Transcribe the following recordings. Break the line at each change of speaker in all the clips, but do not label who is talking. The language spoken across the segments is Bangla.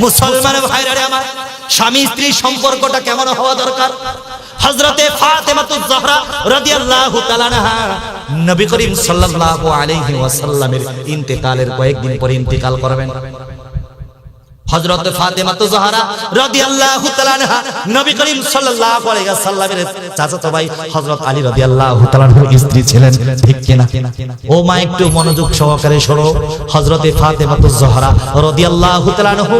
মুসলমান ভাইরা রে আমার, স্বামী স্ত্রী সম্পর্কটা কেমন হওয়া দরকার? হযরতে ফাতেমাতুজ জাহরা রাদিয়াল্লাহু তাআলা আনহা নবী করিম সাল্লাল্লাহু আলাইহি ওয়াসাল্লামের ইন্তেকালের কয়েকদিন পরে ইন্তেকাল করবেন। হযরত ফাতেমাতুজ জাহরা রাদিয়াল্লাহু তাআলা আনহা নবী করিম সাল্লাল্লাহু আলাইহি ওয়াসাল্লামের চাচাতো ভাই হযরত আলী রাদিয়াল্লাহু তাআলার স্ত্রী ছিলেন, ঠিক কি না? ও মা, একটু মনোযোগ সহকারে শোনো। হযরত ফাতেমাতুজ জাহরা রাদিয়াল্লাহু তাআলা আনহু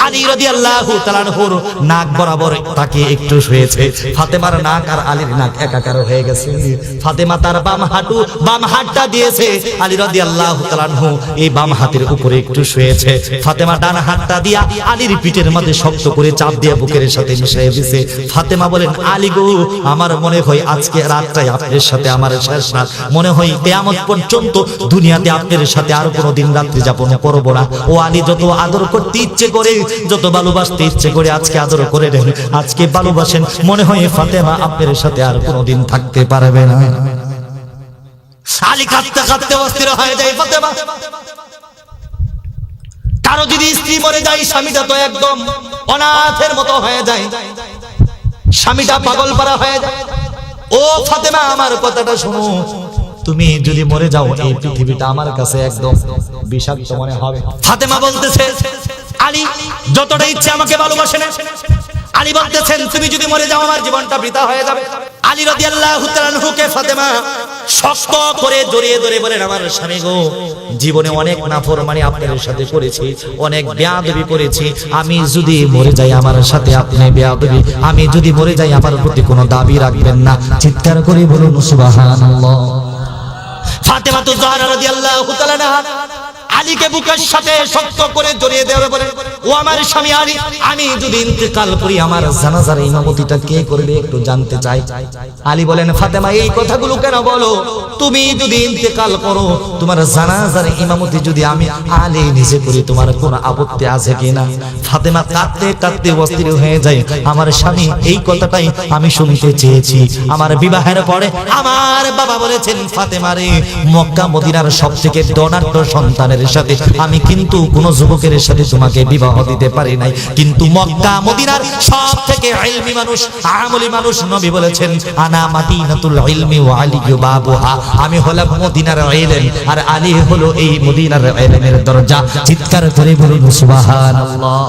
আলী রাদিয়াল্লাহু তাআলা আনহুর নাক বরাবর তাকে একটু শুয়েছে। ফাতেমার নাক আর আলীর নাক একাকার হয়ে গেছে। ফাতেমা তার বাম হাতটা দিয়েছে, আলী রাদিয়াল্লাহু তাআলা আনহু এই বাম হাতের উপরে একটু শুয়েছে। ফাতেমা ডান হাতটা দিয়া আলীর পিঠের মধ্যে শক্ত করে চাপ দিয়ে বুকের সাথে মিশিয়ে দিয়েছে। ফাতেমা বলেন, আলী গো, আমার মনে হয় আজকে রাতটাই আপনার সাথে আমার শেষ রাত। মনে হয় কিয়ামত পর্যন্ত দুনিয়াতে আপনার সাথে আর কোনো দিন রাত্রি যাপন করব না। ও আলী, যত আদর করতে ইচ্ছে করে, যত ভালোবাসতে ইচ্ছে করে আজকে আদর করে দেন, আজকে ভালোবাসেন। মনে হয় ফাতেমা আপনার সাথে আর কোনো দিন থাকতে পারবে না। আলী কাঁদতে কাঁদতে অস্থির হয়ে যায়। ফাতেমা, কারো যদি স্ত্রী মরে যায়, স্বামীটা তো একদম অনাথের মতো হয়ে যায়, স্বামীটা পাগল পারা হয়ে যায়। ও ফাতেমা, আমার কথাটা শোনো, তুমি যদি মরে যাও এই পৃথিবীটা আমার কাছে একদম বিষাক্ত মনে হবে। ফাতেমা বলতেছে, আলী যতটা ইচ্ছে আমাকে ভালোবাসেন। আলী বলতেছেন, তুমি যদি মরে যাও আমার জীবনটা বৃথা হয়ে যাবে। আলী রাদিয়াল্লাহু তাআলা আনহুকে ফাতেমা শক্ত করে জড়িয়ে ধরে বলেন, আমার স্বামী গো, জীবনে অনেক নাফরমানি আপনার সাথে করেছি, অনেক বেয়াদবি করেছি। আমি যদি মরে যাই আমার সাথে আপনি বেয়াদবি, আমি যদি মরে যাই আমার প্রতি কোনো দাবি রাখবেন না। চিৎকার করে বলুন সুবহানাল্লাহ। ফাতেমাতুজ জাহরা রাদিয়াল্লাহু তাআলা আনহা আলীকে বুকের সাথে শক্ত করে জড়িয়ে দেবে বলে, ও আমার স্বামী আলী, আমি যদি ইন্তেকাল করি আমার জানাজার ইমামতিটা কে করবে একটু জানতে চাই। আলী বলেন, ফাতেমা এই কথাগুলো কেন বলো? তুমি যদি ইন্তেকাল করো, তোমার জানাজার ইমামতি যদি আমি আলী নিজে করি, তোমার কোনো আপত্তি আছে কিনা? ফাতেমা কাঁদতে কাঁদতে অস্থির হয়ে যায়। আমার স্বামী, এই কথাটাই আমি শুনতে চেয়েছি। আমার বিবাহের পরে আমার বাবা বলেছেন, ফাতেমা রে, মক্কা মদিনার সবথেকে ধনাঢ্য সন্তানের সাথে আমি কিন্তু কোন যুবকের সাথে তোমাকে বিবাহ দিতে পারি নাই, কিন্তু মক্কা মদিনার সবথেকে ইলমি মানুষ, আমলি মানুষ, নবী বলেছেন, আনা মাদিনাতুল ইলমি ওয়া আলী বাবুহা, আমি হলাম মদিনার ইলম আর আলী হলো এই মদিনার ইলমের দরজা। চিৎকার করে বলুন সুবহানাল্লাহ।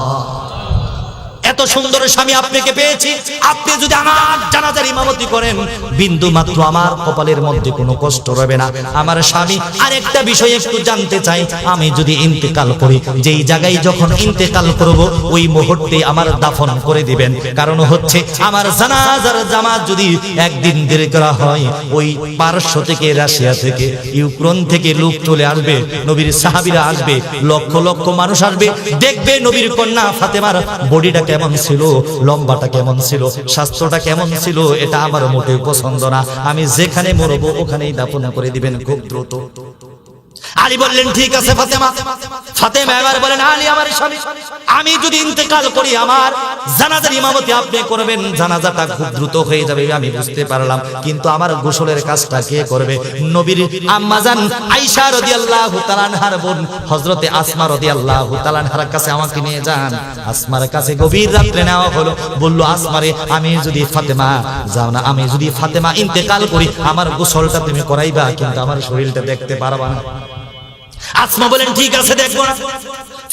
এত সুন্দর স্বামী আপনাকে পেয়েছি, আপনি যদি আমার জানাজার ইমামতি করেন, বিন্দু মাত্র আমার কপালের মধ্যে কোনো কষ্ট রবে না। আমার স্বামী, আরেকটা বিষয় একটু জানতে চাই, আমি যদি ইন্তেকাল করি, যেই জায়গায় যখন ইন্তেকাল করব ওই মুহূর্তে আমার দাফন করে দিবেন। কারণ হচ্ছে আমার জানাজার জামাত যদি একদিন দেরি করা হয়, ওই পারস্য থেকে, রাশিয়া থেকে, ইউক্রেন থেকে লোক চলে আসবে, নবীর সাহাবীরা আসবে, লক্ষ লক্ষ মানুষ আসবে, দেখবে নবীর কন্যা ফাতেমার বডিটা কেমন ছিল, লম্বাটা কেমন ছিল, স্বাস্থ্যটা কেমন ছিল, এটা আমার মোটেও পছন্দ না। আমি যেখানে মরবো ওখানেই দাফন করে দিবেন খুব দ্রুত। আলী বললেন, ঠিক আছে ফাতেমা। ফাতেমা এবার বলেন, আলী আমার স্বামী, আমি যদি ইন্তেকাল করি আমার জানাজার ইমামতি আপনি করবেন, জানাজাটা খুব দ্রুত হয়ে যাবে আমি বুঝতে পারলাম, কিন্তু আমার গোসলের কাজটা কে করবে? নবীর আম্মা জান আয়েশা রাদিয়াল্লাহু তাআলা আনহার বোন হযরতে আসমা রাদিয়াল্লাহু তাআলা আনহার কাছে আমাকে নিয়ে যান। আসমার কাছে গভীর রাতে নেওয়া হলো। বলল, আসমারে, আমি যদি ফাতেমা যাও না, আমি যদি ফাতেমা ইন্তেকাল করি, আমার গোসলটা তুমি করাইবা, কিন্তু আমার শরীরটা দেখতে পারবা না। আসমা বলেন, ঠিক আছে, দেখবো না।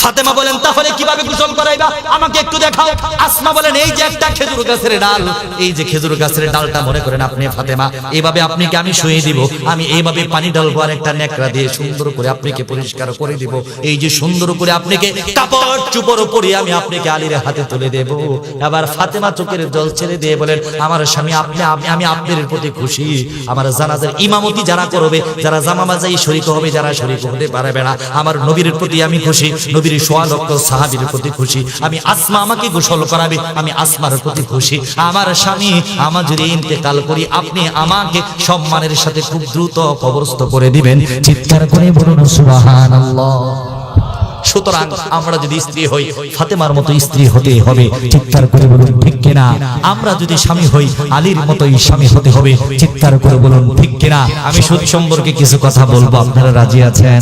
ফাতেমা বলেন, তাহলে কিভাবে গোসল করাইবা আমাকে একটু দেখাও। আসমা বলেন, এই যে একটা খেজুর গাছের ডাল, এই যে খেজুর গাছের ডালটা মনে করেন আপনি ফাতেমা, এইভাবে আপনাকে আমি শুয়ে দিব, আমি এইভাবে পানি ঢালবো আর একটা নেকড়া দিয়ে সুন্দর করে আপনাকে পরিষ্কার করে দিব। এই যে সুন্দর করে আপনাকে কাপড় চুপড় পরিয়ে আমি আপনাকে আলীর হাতে তুলে দেব। এবার ফাতেমা চোখের জল ছেড়ে দিয়ে বলেন, আমার স্বামী, আমি আপনার প্রতি খুশি। আমার জানাজার ইমামতি যারা করবে, যারা জামামাজাই শরীক হবে, যারা শরীক হতে পারবে না, আমার নবীর প্রতি আমি খুশি, নবীর সোয়া লক্ষ সাহাবীর প্রতি খুশি। আমি আসমা আমাকে গোসল করাবে, আমি আসমার প্রতি খুশি। আমার স্বামী, আমার যদি ইন্তেকাল করি, আপনি আমাকে সম্মানের সাথে খুব দ্রুত কবরস্থ করে দিবেন। চিৎকার করে বলুন সুবহানাল্লাহ। সুতরাং আমরা যদি স্ত্রী হই, ফাতেমার মতো স্ত্রী হতে হবে। চিৎকার করে বলুন ঠিক কিনা? আমরা যদি স্বামী হই, আলীর মতোই স্বামী হতে হবে। চিৎকার করে বলুন ঠিক কিনা? আমি সুদ সম্পর্কে কিছু কথা বলবো, আপনারা রাজি আছেন?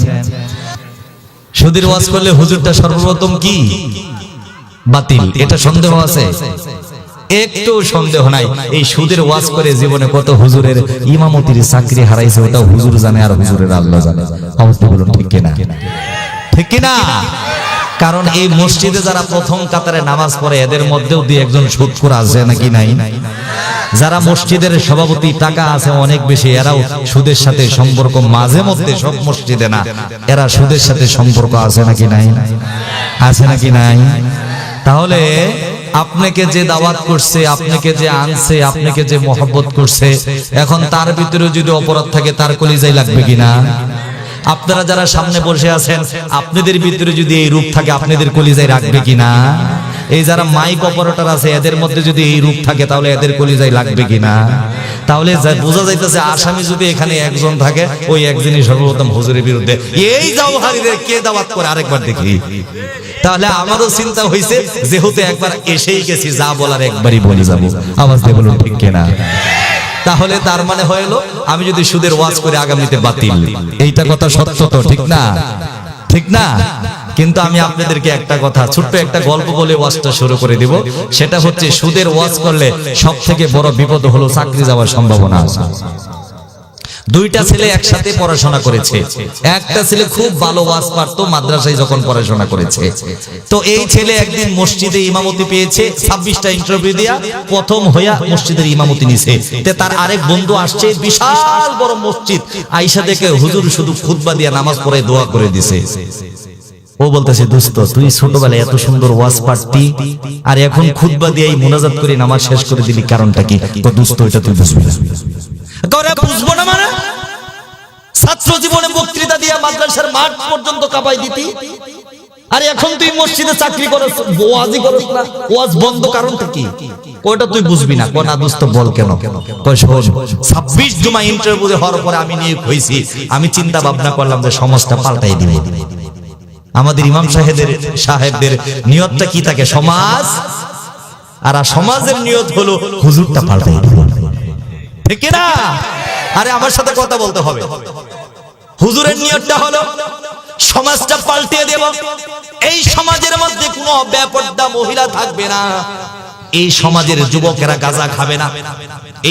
সুদের ওয়াজ করলে হুজুরটা সর্বপ্রথম কি বাতিল, এটা সন্দেহ আছে? একটু সন্দেহ নাই। এই সুদের ওয়াজ করে জীবনে কত হুজুরের ইমামতির চাকরি হারাইছে, ওটা হুজুর জানে আর হুজুরের আল্লাহ জানে। আওয়াজটা বলুন ঠিক কিনা? ঠিক কিনা? কারণ এই মসজিদে যারা প্রথম কাতারে নামাজ পড়ে এদের মধ্যেও দুই একজন সুদখোর আছে নাকি নাই? যারা মসজিদের সভাপতি, টাকা আছে অনেক বেশি, এরাও সুদের সাথে সম্পর্ক মাঝে মধ্যে, সব মসজিদে না, এরা সুদের সাথে সম্পর্ক আছে নাকি নাই? আছে নাকি নাই? তাহলে আপনাকে যে দাওয়াত করছে, আপনাকে যে আনছে, আপনাকে যে মহব্বত করছে, এখন তার ভিতরে যদি অপরাধ থাকে তার কলিজায় লাগবে কিনা? আপনারা যারা সামনে বসে আছেন, আপনাদের ভিতরে যদি এই রূপ থাকে আপনাদের কলিজায় রাখবে কিনা? এই যারা মাইক অপারেটর আছে এদের মধ্যে যদি এই রূপ থাকে তাহলে এদের কলিজায় লাগবে কিনা? তাহলে বোঝা যাইতেছে আসামি যদি এখানে একজন থাকে, ওই একজনই সর্বপ্রথম হুজুরের বিরুদ্ধে। এই জাওহারীদের কে দাওয়াত করে আরেকবার দেখি। তাহলে আমারও চিন্তা হয়েছে, যেহেতু একবার এসেই গেছি, যা বলার একবারই বলে যাবো। আওয়াজ দিয়ে বলুন ঠিক কিনা? তাহলে তার মানে হলো আমি যদি সুদের ওয়াজ করে আগামীতে বাতিল, এইটা কথা সত্য তো, ঠিক না? ঠিক না? কিন্তু আমি আপনাদেরকে একটা কথা, ছোট্ট একটা গল্প বলে ওয়াজটা শুরু করে দিব। সেটা হচ্ছে সুদের ওয়াজ করলে সব থেকে বড় বিপদ হলো চাকরি যাওয়ার সম্ভাবনা আছে। দুইটা ছেলে একসাথে পড়াশোনা করেছে, একটা ছেলে খুব ভালো ওয়াজ পারতো মাদ্রাসায় যখন পড়াশোনা করেছে। তো এই ছেলে একদিন মসজিদে ইমামতি পেয়েছে, 26টা ইন্টারভিউ দিয়া প্রথম হইয়া মসজিদের ইমামতি নিছে। তার আরেক বন্ধু আসছে, বিশাল বড় মসজিদ, আইসা দেখে হুজুর শুধু খুতবা দিয়া নামাজ পড়ে দোয়া করে দিছে। ও বলতেছে, দোস্ত তুই ছোটবেলায় এত সুন্দর ওয়াজ পারতি, আর এখন খুতবা দিয়েই মুনাজাত করে নামাজ শেষ করে দিলি, কারণটা কি? তো দোস্ত এটা তুই বুঝবি না। বুঝবো না মানে? ছাত্র জীবনে বক্তৃতা দিয়া মাদ্রাসার মাঠ পর্যন্ত কাঁপাই দিতি, আর এখন তুই মসজিদে চাকরি করছ, ওয়াজই করছ না, ওয়াজ বন্ধ, কারণটা কি? ওটা তুই বুঝবি না। কোনা দোস্ত বল কেন? 26 জুমা ইন্টারভিউ হওয়ার পরে আমি নিয়োগ হয়েছি, আমি চিন্তা ভাবনা করলাম যে সমাজটা পাল্টাই দিব। আমাদের ইমাম সাহেবদের নিয়তটা কি থাকে? সমাজ। আর সমাজের নিয়ত হলো হুজুরটা পাল্টাই দিব, ঠিক না? আরে আমার সাথে কথা বলতে হবে। হুজুরের নিয়তটা হলো সমাজটা পাল্টিয়ে দেব, এই সমাজের মধ্যে কোনো বেপরদা মহিলা থাকবে না, এই সমাজের যুবকেরা গাঁজা খাবে না,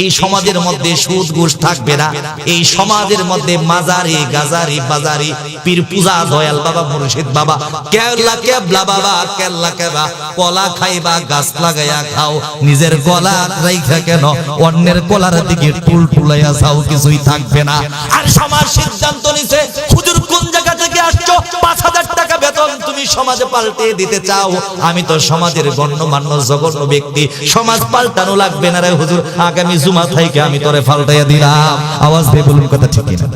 এই সমাজের মধ্যে সুদ ঘুষ থাকবে না, এই সমাজের মধ্যে মাজারি গাজারি বাজারি পীর পূজা দয়াল বাবা মুর্শিদ বাবা কেল্লা কেবলা বাবা কেল্লা কেবা কলা খাইবা গাছ লাগাইয়া খাও, নিজের কলা রাইখা কেন অন্যের কলার দিকে টুল টুলাইয়া যাও, কিছুই থাকবে না। আর সমাজ সিদ্ধান্ত নিছে, হুজুর কোন জায়গা থেকে আসছো, 5000 টাকা বেতন তুমি সমাজে পাল্টে দিতে চাও, আমি তো সমাজের গণ্যমান্য জঘন্য ব্যক্তি, সমাজ পাল্টানো লাগবে না রে হুজুর, আগামী জুমা থেকে আমি তোরে পাল্টাইয়া দিলাম। আওয়াজ দিয়ে বলুন কথা ঠিক কিনা?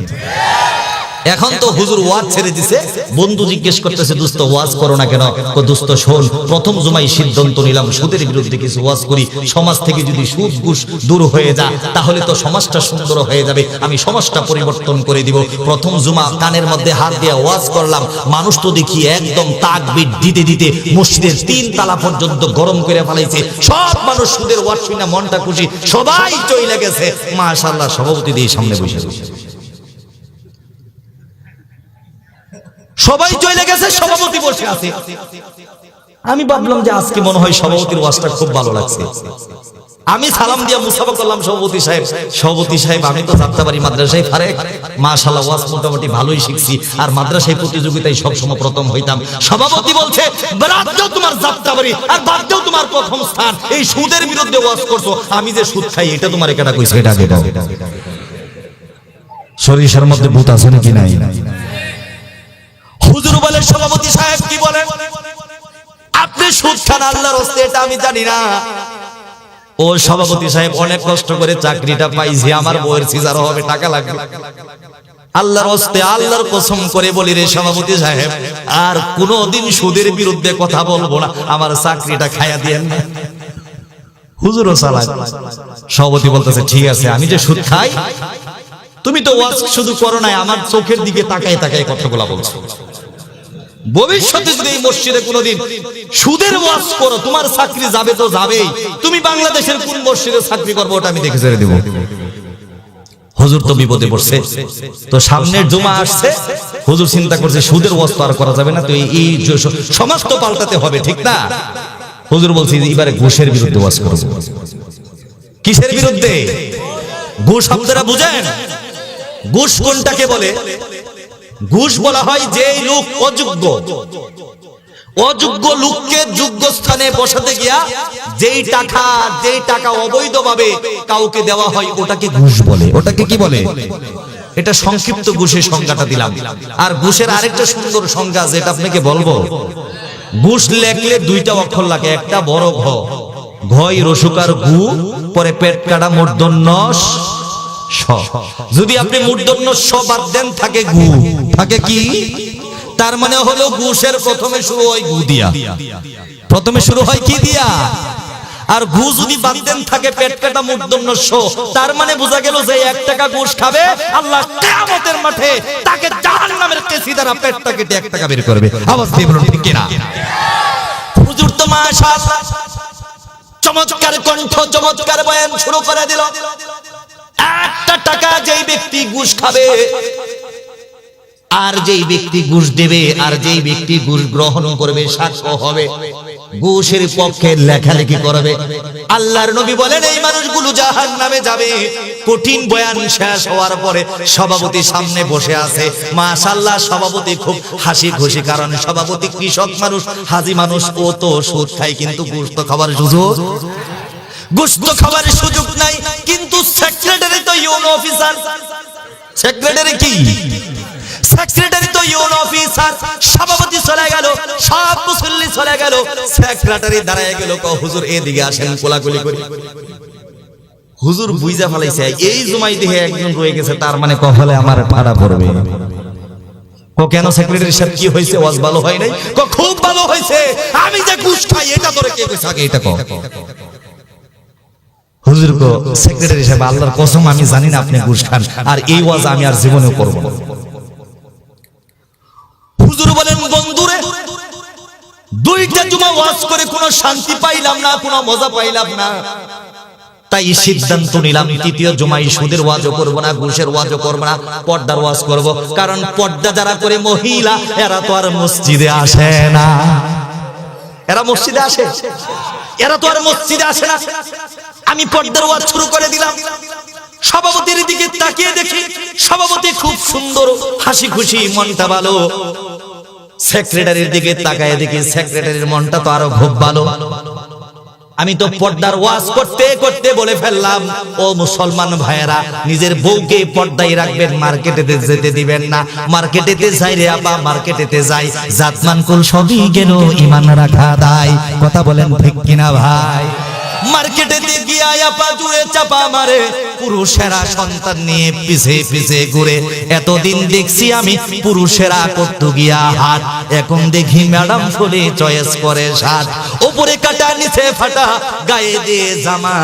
এখন তো হুজুর ওয়াজ ছেড়ে দিছে। বন্ধু জিজ্ঞেস করতেছে, দোস্ত ওয়াজ করো না কেন? দোস্ত শোন, প্রথম জুমায় সিদ্ধান্ত নিলাম সুদের বিরুদ্ধে কিছু ওয়াজ করি, সমাজ থেকে যদি সুদ ঘুষ দূর হয়ে যায় তাহলে তো সমাজটা সুন্দর হয়ে যাবে, আমি সমাজটা পরিবর্তন করে দিব। প্রথম জুমা কানের মধ্যে হাত দিয়ে ওয়াজ করলাম, মানুষ তো দেখি একদম তাকবীর দিতে দিতে মসজিদের 3 তালা পর্যন্ত গরম করে ফেলাইছে। সব মানুষ সুদের ওয়াজ শুনে মনটা খুশি, সবাই চলে গেছে। মাশাআল্লাহ, সভাপতি দিয়ে সামনে বসে বসে সবাই চলে গেছে, সভাপতি বসে আছে। আমি ভাবলাম যে আজকে মনে হয় সভাপতির ওয়াজটা খুব ভালো লাগছে। আমি সালাম দিয়া মুসাফা করলাম, সভাপতি সাহেব আমি তো যাত্রাবাড়ি মাদ্রাসায় ফারেক, মাশাআল্লাহ ওয়াজ মোটামুটি ভালোই শিখছি, আর মাদ্রাসায় প্রতিযোগিতায় সবসময় প্রথম হইতাম। সভাপতি বলছে, বাদ দাও তোমার যাত্রাবাড়ি, আর বাদ দাও তোমার প্রথম স্থান, এই সুদের বিরুদ্ধে ওয়াজ করছো, আমি যে সুদ খাই এটা তোমার কেটা কইছে, এটা আগে দাও। সরিষার মধ্যে ভূত আছে নাকি নাই? হুজুর বলে, সভাপতি সাহেব কি বলেন? আপনি সুদ খান আল্লাহর রাস্তায়, এটা আমি জানি না। ও সভাপতি সাহেব, অনেক কষ্ট করে চাকরিটা পাইছি, আমার বউয়ের সিজার হবে, টাকা লাগবে, আল্লাহর রাস্তায় আল্লাহর কসম করে বলি রে সভাপতি সাহেব, আর কোনদিন সুদের বিরুদ্ধে কথা বলবো না, আমার চাকরিটা খাইয়া দিয়েন না। হুজুরও চালাক। সভাপতি বলতেছে, ঠিক আছে, আমি যে সুদ খাই, তুমি তো ওয়াজ শুধু করো নাই, আমার চোখের দিকে তাকায় তাকায় কথাগুলা বলছো, ভবিষ্যতে যদি এই মসজিদে কোনোদিন সুদের ওয়াজ করো, তোমার চাকরি যাবে তো যাবেই, তুমি বাংলাদেশের কোন মসজিদে চাকরি করবো ওটা আমি দেখে ছেড়ে দেব। হুজুর তো বিপদে পড়ছে। তো সামনের জুমা আসছে, হুজুর চিন্তা করছে সুদের ওয়াজ তো আর করা যাবে না, তো এই সমাজ তো পাল্টাতে হবে, ঠিক না? হুজুর বলছি এবারে ঘুষের বিরুদ্ধে ওয়াজ করব। কিসের বিরুদ্ধে? ঘুষ আপনারা বুঝেন? ঘুষ কোনটাকে বলে? ঘুষ বলা হয় যেই লোক অযোগ্য, অযোগ্য লোককে যোগ্য স্থানে বসাতে গিয়া যেই টাকা অবৈধভাবে কাউকে দেওয়া হয় ওটাকে ঘুষ বলে। ওটাকে কি বলে? এটা সংক্ষিপ্ত ঘুষের সংজ্ঞাটা দিলাম। আর ঘুষের আরেকটা সুন্দর সংজ্ঞা যেটা আপনাকে বলবো, ঘুষ লেখলে দুইটা অক্ষর লাগে, একটা বড় ঘ, ঘই রসুকার গু, পরে পেট কাটা মূর্ধন্য স। যদি আপনি মূর্ধন্য স বাদ দেন থাকে গু, থাকে কি? তার মানে হলো ঘুষের প্রথমে শুরু হয় গু দিয়া, প্রথমে শুরু হয় কি দিয়া? আর ঘু যদি বাদ দেন থাকে পেট কাটা মূর্ধন্য স, তার মানে বোঝা গেল যে 1 টাকা ঘুষ খাবে আল্লাহ কিয়ামতের মাঠে তাকে জাহান্নামের কেসি দ্বারা পেটটা কেটে 1 টাকা বের করবে। আওয়াজ দিয়ে বলুন ঠিক কিনা? হুজুর তো মাশাআল্লাহ চমৎকার কণ্ঠ, চমৎকার বয়ান শুরু করে দিল। 1 টাকা যেই ব্যক্তি ঘুষ খাবে, আর যেই ব্যক্তি ঘুষ দেবে, আর যেই ব্যক্তি ঘুষ গ্রহণ করবে, সাক্ষ্য হবে, ঘুষের পক্ষে লেখালেখি করবে, আল্লাহর নবী বলেন এই মানুষগুলো জাহান্নামে যাবে। কঠিন বয়ান শেষ হওয়ার পরে সভাপতি সামনে বসে আছে। মাশাআল্লাহ, সভাপতি খুব হাসি খুশি, কারণ সভাপতি কৃষক মানুষ, হাজি মানুষ, ও তো সুদ খায়, কিন্তু ঘুষ তো খাবার সুযোগ, ঘুষ তো খাবার সুযোগ নাই। কিন্তু সেক্রেটারি তো ইউনো অফিসার, সেক্রেটারি কি? সেক্রেটারি তো ইউনো অফিসার। সভাপতি চলে গেল, সব মুসল্লি চলে গেল, সেক্রেটারি দাঁড়ায় গেল, হুজুর এদিকে আসেন, কোলাকুলি করি। হুজুর বুঝা ফেলাইছে এই জুমাই দেহে একজন রয়ে গেছে, তার মানে কপালে আমার ভাড়া পড়বে। কেন সেক্রেটারি সাহেব কি হয়েছে? ওয়াজ ভালো হয় নাই? খুব ভালো হয়েছে। আমি যে ঘুষ খাই এটা তোরে কে কইছে আগে এটা কও। হুজুর কো সেক্রেটারি সাহেব আল্লাহর কসম আমি জানি না আপনি ঘুষ খান, আর এই ওয়াজ আমি আর জীবনেও করব না। হুজুর বলেন বন্ধুরে, 2টা জুমা ওয়াজ করে কোনো শান্তি পাইলাম না, কোনো মজা পাইলাম না, তাই সিদ্ধান্ত নিলাম 3য় জুমায় সুদের ওয়াজও করব না, ঘুষের ওয়াজও করব না, পর্দার ওয়াজ করব। কারণ পর্দা যারা করে মহিলা, এরা তো আর মসজিদে আসে না। এরা মসজিদে আসে? এরা তো আর মসজিদে আসে না। আমি পর্দার ওয়াজ শুরু করে দিলাম। সভাপতির দিকে তাকিয়ে দেখি সভাপতি খুব সুন্দর, হাসি খুশি, মনটা ভালো। সেক্রেটারির দিকে তাকায় দেখি সেক্রেটারির মনটা তো আরো খুব ভালো। আমি তো পর্দার ওয়াজ করতে করতে বলে ফেললাম, ও মুসলমান ভাইয়েরা, নিজের বউকে পর্দায় রাখবেন, মার্কেটেতে যেতে দিবেন না। মার্কেটেতে যাই রে আপা, মার্কেটেতে যাই, জাতমান কুল সবই গেল, ঈমান রাখা দায়। কথা বলেন ঠিক কিনা ভাই? মার্কেটেতে গিয়া আপা জুড়ে চাপা মারে, পুরুষেরা সন্তান নিয়ে পিছে পিছে ঘুরে। এতদিন দেখছি আমি পুরুষেরা করতে গিয়া হাত, এখন দেখি ম্যাডাম ফুলে চয়েস করে সাত। উপরে কাটা নিচে ফাটা, গায়ে দিয়ে জামা,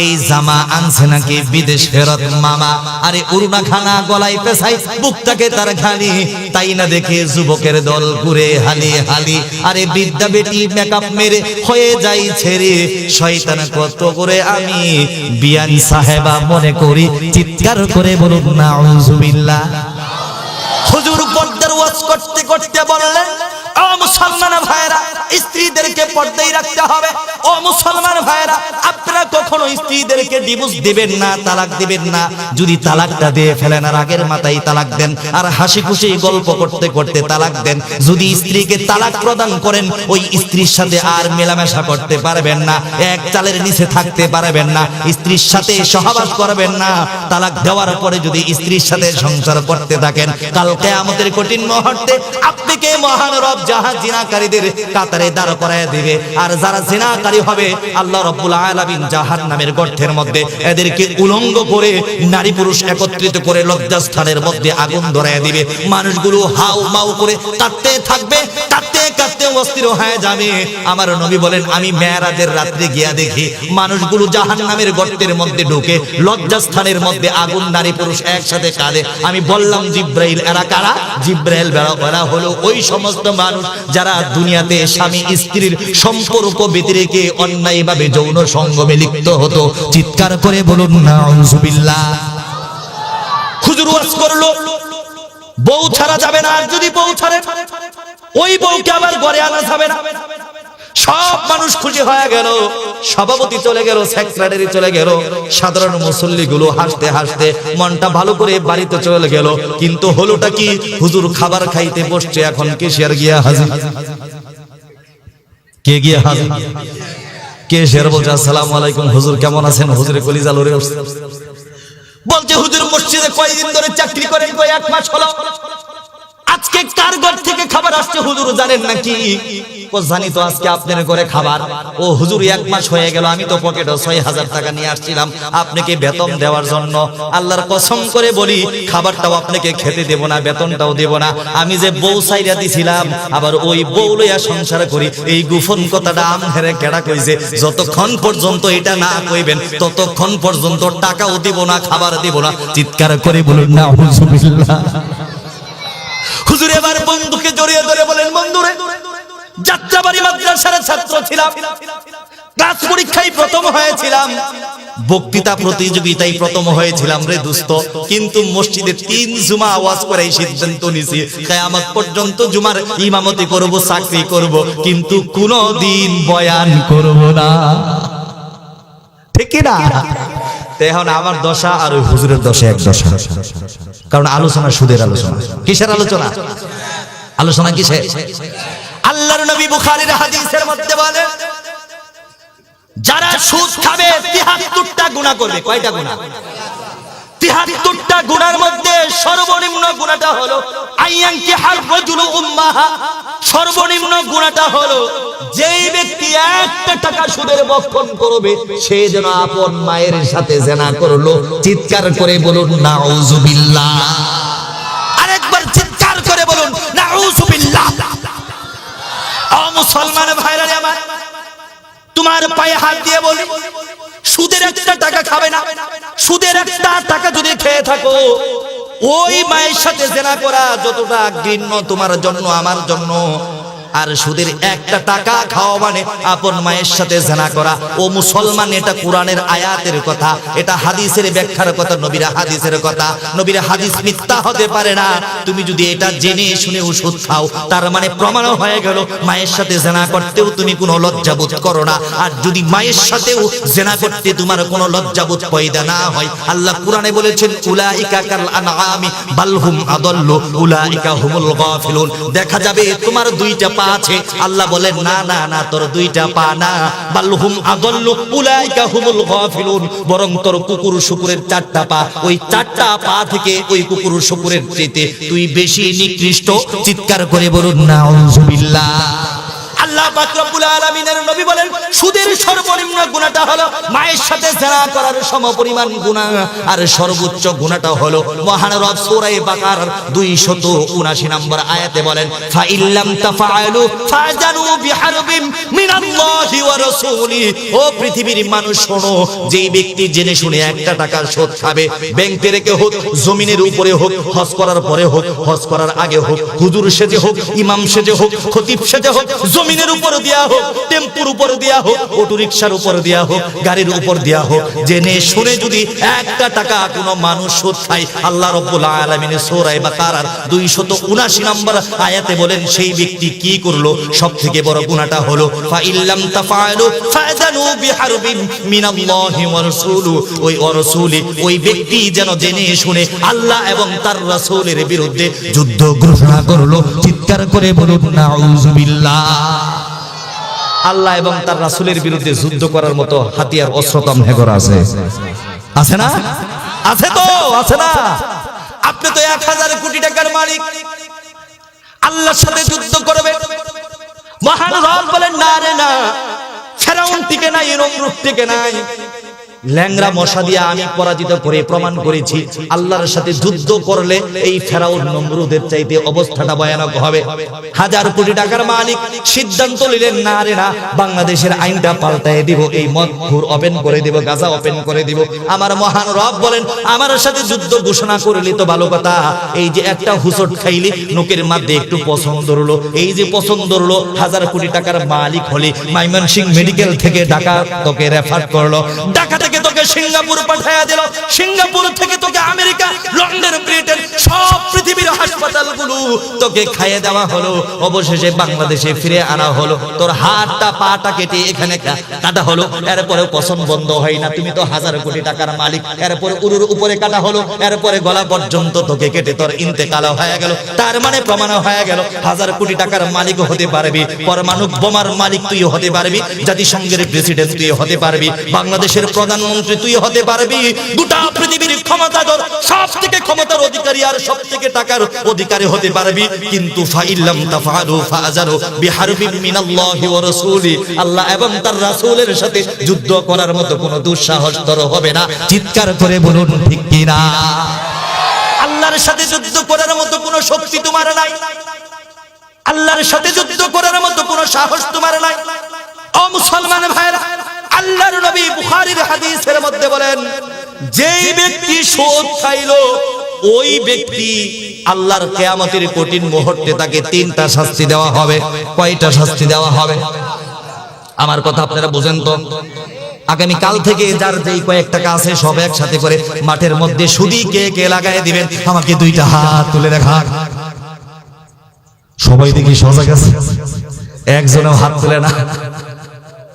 এই জামা আনছে নাকি বিদেশ ফেরত মামা। আরে উড়না খানা গলায় পেছাই, বুকটাকে তার খালি, তাই না দেখে যুবকের দল ঘুরে হালি হালি। আরে বিদ্যা বেটি মেকআপ মেরে হয়ে যাই ছেড়ে, শয়তান কত করে আমি বিয়ান সাহেবা মনে করি। চিৎকার করে বলুন নাউজুবিল্লাহ। হুজুর পর্দার ওয়াজ করতে করতে বললেন, ও মুসলমান ভাইরা, স্ত্রীদেরকে পর্দায় রাখতে হবে। ও মুসলমান ভাইরা, আপনারা কখনো স্ত্রীদেরকে ডিভোর্স দিবেন না, তালাক দিবেন না। যদি তালাকটা দিয়ে ফেলেন আর আগের মাথায় তালাক দেন, আর হাসি খুশি গল্প করতে করতে তালাক দেন। যদি স্ত্রীকে তালাক প্রদান করেন, ওই স্ত্রীর সাথে আর মেলামেশা করতে পারবেন না, এক চালের নিচে থাকতে পারবেন না, স্ত্রীর সাথে সহবাস করবেন না। তালাক দেওয়ার পরে যদি স্ত্রীর সাথে সংসার করতে থাকেন, কাল কিয়ামতের কঠিন মুহূর্তে আপনাকে মহান রব জিনাকারীদের কাতারে দাঁড় করায় দিবে। আর যারা জিনাকারী হবে, আল্লাহ রাব্বুল আলামিন জাহান্নামের গর্তের মধ্যে এদেরকে উলঙ্গ করে, নারী পুরুষ একত্রিত করে লজ্জাস্থানের মধ্যে আগুন ধরায় দিবে। মানুষগুলো হাউ মাউ করে কাঁদতে থাকবে, কাঁদতে কাঁদতে অস্থির হয়ে যাবে। আমার নবী বলেন, আমি মেরাজের রাত্রে গিয়া দেখি মানুষগুলো জাহান্নামের গর্তের মধ্যে ঢুকে, লজ্জাস্থানের মধ্যে আগুন, নারী পুরুষ একসাথে কাঁদে। আমি বললাম, জিব্রাইল এরা কারা? জিব্রাইল এরা হলো ওই সমস্ত মানুষ যারা দুনিয়াতে স্বামী স্ত্রীর সম্পর্ক বেঁধে রেখে অন্যায়ভাবে যৌন সঙ্গমে লিপ্ত হতো। চিৎকার করে বলুন নাউজুবিল্লাহ। হুজুর ওয়াজ করলো, বউ ছাড়া যাবে না, আর যদি বউ ছাড়ে ওই বউকে আবার ঘরে আনা যাবে না। সব মানুষ খুশি হয়ে গেল, সভাপতি চলে গেল, সেক্রেটারি চলে গেল, সাধারণ মুসল্লিগুলো হাসতে হাসতে মনটা ভালো করে বাড়িতে চলে গেল। কিন্তু হলোটা কি, হুজুর খাবার খাইতে বসছে, এখন কেশিয়ার গিয়া হাজির। কে গিয়া হাজির? কেশিয়ার বলছে আসসালামু আলাইকুম হুজুর, কেমন আছেন? হুজুরে কলিজা লড়ে উঠছে, বলছে হুজুর মসজিদে কয়দিন ধরে চাকরি করেন? কই 1 মাস হলো। আজকে কার ঘর থেকে খাবার আসছে হুজুর জানেন নাকি? ও জানি তো, আজকে আপনার ঘরে খাবার। ও হুজুর 1 মাস হয়ে গেল, আমি তো পকেটে 6000 টাকা নিয়ে আসছিলাম আপনাকে বেতন দেওয়ার জন্য। আল্লাহর কসম করে বলি, খাবারটাও আপনাকে খেতে দেব না, বেতনটাও দেব না। আমি যে বউ সাইরা দিছিলাম, আবার ওই বউ লইয়া সংসার করি, এই গোপন কথাটা আমহেরে কেডা কইছে, যতক্ষণ পর্যন্ত এটা না কইবেন ততক্ষণ পর্যন্ত টাকাও দিব না, খাবার দিব না। চিৎকার করে বলুন না আউযুবিল্লাহ। হুজুর এবার বন্ধুকে জড়িয়ে ধরে বলেন, বন্ধুরে, যাত্রাবাড়ি মাদ্রাসার ছাত্র ছিলাম, ক্লাস পরীক্ষায় প্রথম হয়েছিলাম, বক্তৃতা প্রতিযোগিতায় প্রথম হয়েছিলাম রে দোস্ত। কিন্তু মসজিদে 3 জুমা আওয়াজ করে সিদ্ধান্ত নিয়েছি, কিয়ামত পর্যন্ত জুমার ইমামতি করব, চাকরি করব, কিন্তু কোনদিন বয়ান করব না। ঠিক কি না? এখন আমার দশা আর ওই হুজুরের দশা এক দশা। কারণ আলোচনা সুদের আলোচনা। কিসের আলোচনা? আলোচনা কিসের? আল্লাহর নবী বুখারীর হাদিসের মধ্যে বলে, যারা সুদ খাবে 73টা গুনাহ করবে। কয়টা গুনাহ? 73টা গুনার মধ্যে সর্বনিম্ন গুনাহটা হলো আইয়ানকি হার রাজুলু উম্মাহা। সর্বনিম্ন গুনাহটা হলো যেই ব্যক্তি 1 টাকা সুদের ভক্ষণ করবে, সে যেন আপন মায়ের সাথে জিনা করলো। চিৎকার করে বলুন নাউযুবিল্লাহ। আরেকবার চিৎকার করে বলুন নাউযুবিল্লাহ। ও মুসলমান ভাইরা আমার, তোমার পায়ে হাত দিয়ে বলি, সুদের 1 টাকা খাবে না। সুদের 1 টাকা যদি খেয়ে থাকো, ওই মায়ের সাথে জিনা করা যতটা ঘৃণ্য তোমার জন্য, আমার জন্য। আর সুদের 1 টাকা খাওয়া মানে আপন মায়ের সাথে জিনা করা। ও মুসলমান, এটা কোরআনের আয়াতের কথা, এটা হাদিসের ব্যাখ্যার কথা, নবীর হাদিসের কথা। নবীর হাদিস মিথ্যা হতে পারে না। তুমি যদি এটা জেনে শুনে ওষুধ খাও, তার মানে প্রমাণ হয়ে গেল মায়ের সাথে জিনা করতেও তুমি কোনো লজ্জাবোধ করো না। আর যদি মায়ের সাথেও জিনা করতে তোমার কোনো লজ্জাবোধ পয়দা না হয়, আল্লাহ কোরআনে বলেছেন উলাইকা কাল আনআমি বাল হুম আদাল্লু উলাইকা হুমুল গাফিলুন। দেখা যাবে তোমার 2টা পা আছে, আল্লাহ বলেন না না না, তোর 2টা পা না, বাল হুম আদাল্লু উলাইকা হুমুল গাফিলুন, বরং তোর কুকুর শুকুরের 4টা পা। ওই 4টা পা থেকে ওই কুকুর শুকুরের চাইতে তুই বেশি নিকৃষ্ট। চিৎকার করে বলুন নাউযুবিল্লাহ। আল্লাহ পাক রব্বুল আলামিনের নবী বলেন, সুদের সর্বনিম্ন গুনাহটা হলো মায়ের সাথে জিনা করার সমপরিমাণ গুনাহ, আর সর্বোচ্চ গুনাহটা হলো মহান রব সূরা বাকারার 279 নম্বর আয়াতে বলেন, ফা ইল্লাম তাফআলু ফাজানু বিহারবিম মিনাল্লাহি ওয়া রাসূলিহি। ও পৃথিবীর মানুষ শোনো, যেই ব্যক্তি জেনে শুনে 1 টাকার সুদ খাবে, ব্যাংকে রেখে হোক, জমিনের উপরে হোক, হজ করার পরে হোক, হজ করার আগে হোক, হুজুর সেজে হোক, ইমাম সেজে হোক, খতিব সেজে হোক, জমিনের উপর দেয়া হোক, টেম্পুর উপর দেয়া হোক, অটো রিকশার উপর দেয়া হোক, গাড়ির উপর দেয়া হোক, জেনে শুনে যদি 1 টাকা কোনো মানুষ সুদ খায়, আল্লাহ রাব্বুল আলামিনের সূরা বাকারার 279 নম্বর আয়াতে বলেন, সেই ব্যক্তি কি করলো? সবথেকে বড় গুনাহটা হলো ফা ইল্লাম তাফআলু ফাযানু বিহারবিন মিনাল্লাহি ওয়া রাসূলু। ওই রাসূলি, ওই ব্যক্তি যেন জেনে শুনে আল্লাহ এবং তার রাসূলের বিরুদ্ধে যুদ্ধ ঘোষণা করলো। চিৎকার করে বলুন নাউযুবিল্লাহ। আল্লাহ এবং তার রাসূলের বিরুদ্ধে যুদ্ধ করার মতো হাতিয়ার, অস্ত্র তো আমহেগর আছে, আছে না? আছে তো, আছে না? আপনি তো 1000 কোটি টাকার মালিক, আল্লাহর সাথে যুদ্ধ করবে। মহান রব বলেন না রে না, ফেরাউন টিকে নাই, নমরুদ টিকে নাই। ল্যাংরা মশা দিয়ে আমি পরাজিত করে প্রমাণ করেছি, আল্লাহর সাথে যুদ্ধ করলে এই ফেরাউন নমরুদের চাইতে অবস্থাটা ভয়ানক হবে। 1000 কোটি টাকার মালিক সিদ্ধান্ত নিলেন, না রে না, বাংলাদেশের আইনটা পাল্টায় দিব, এই মদ ঘুর ওপেন করে দিব, গাঁজা ওপেন করে দিব। আমার মহান রব বলেন, আমার সাথে যুদ্ধ ঘোষণা করলি তো ভালো কথা, এই যে একটা হুসট খাইলি, নোকের মধ্যে একটু পছন্দ হলো, এই যে পছন্দ হলো, 1000 কোটি টাকার মালিক হলি, ময়মনসিংহ মেডিকেল থেকে ঢাকা তোকে রেফার করলো, ঢাকা থেকে থেকে তোকে সিঙ্গাপুর পাঠায়া দিল, সিঙ্গাপুর থেকে তোকে আমেরিকা, লন্ডন, ব্রিটেন, সব পৃথিবীর হাসপাতালগুলো তোকে খাইয়ে দেওয়া হলো, অবশেষে বাংলাদেশে ফিরে আনা হলো, তোর হাতটা পাটা কেটে এখানে কাটা হলো, এরপরে পছন্দ বন্ধ হয় না, তুমি তো 1000 কোটি টাকার মালিক, এরপরে উরুর উপরে কাটা হলো, এরপরে গলা পর্যন্ত তোকে কেটে তোর ইন্তেকাল হয়ে গেল। তার মানে প্রমাণ হয়ে গেল 1000 কোটি টাকার মালিক হতে পারবি, পরমাণু বোমার মালিক তুই হতে পারবি, জাতিসংঘের প্রেসিডেন্ট তুই হতে পারবি, বাংলাদেশের প্রধানমন্ত্রী তুই হতে পারবি, গোটা পৃথিবীর ক্ষমতাধর, সবথেকে ক্ষমতার অধিকারী আর সবথেকে টাকার অধিকারী হতে পারবি, কিন্তু ফাইল্লাম তাফআলু ফাআযারু বিহারবিন মিনাল্লাহি ওয়া রাসূলি, আল্লাহ এবং তার রাসূলের সাথে যুদ্ধ করার মতো কোনো দুঃসাহস তোর হবে না। চিৎকার করে বলুন ঠিক কি না? আল্লাহর সাথে যুদ্ধ করার মতো কোনো শক্তি তোমার নাই, আল্লাহর সাথে যুদ্ধ করার মতো কোনো সাহস তোমার নাই। ও মুসলমান ভাইরা, আল্লাহর নবী বুখারীর হাদিসের মধ্যে বলেন, যেই ব্যক্তি সুদ খাইলো ওই ব্যক্তি আল্লাহর কিয়ামতের কঠিন মুহূর্তে তাকে 3টা শাস্তি দেওয়া হবে। কয়টা শাস্তি দেওয়া হবে? আমার কথা আপনারা বুঝেন তো? আগামী কাল থেকে যার যেই কয়েক টাকা আছে সব একসাথে করে মাঠের মধ্যে সুদি কে কে লাগায় দিবেন, আমাকে 2টা হাত তুলে দেখান। সবাই দেখি সজাগ আছে, একজনও হাত তুলে না।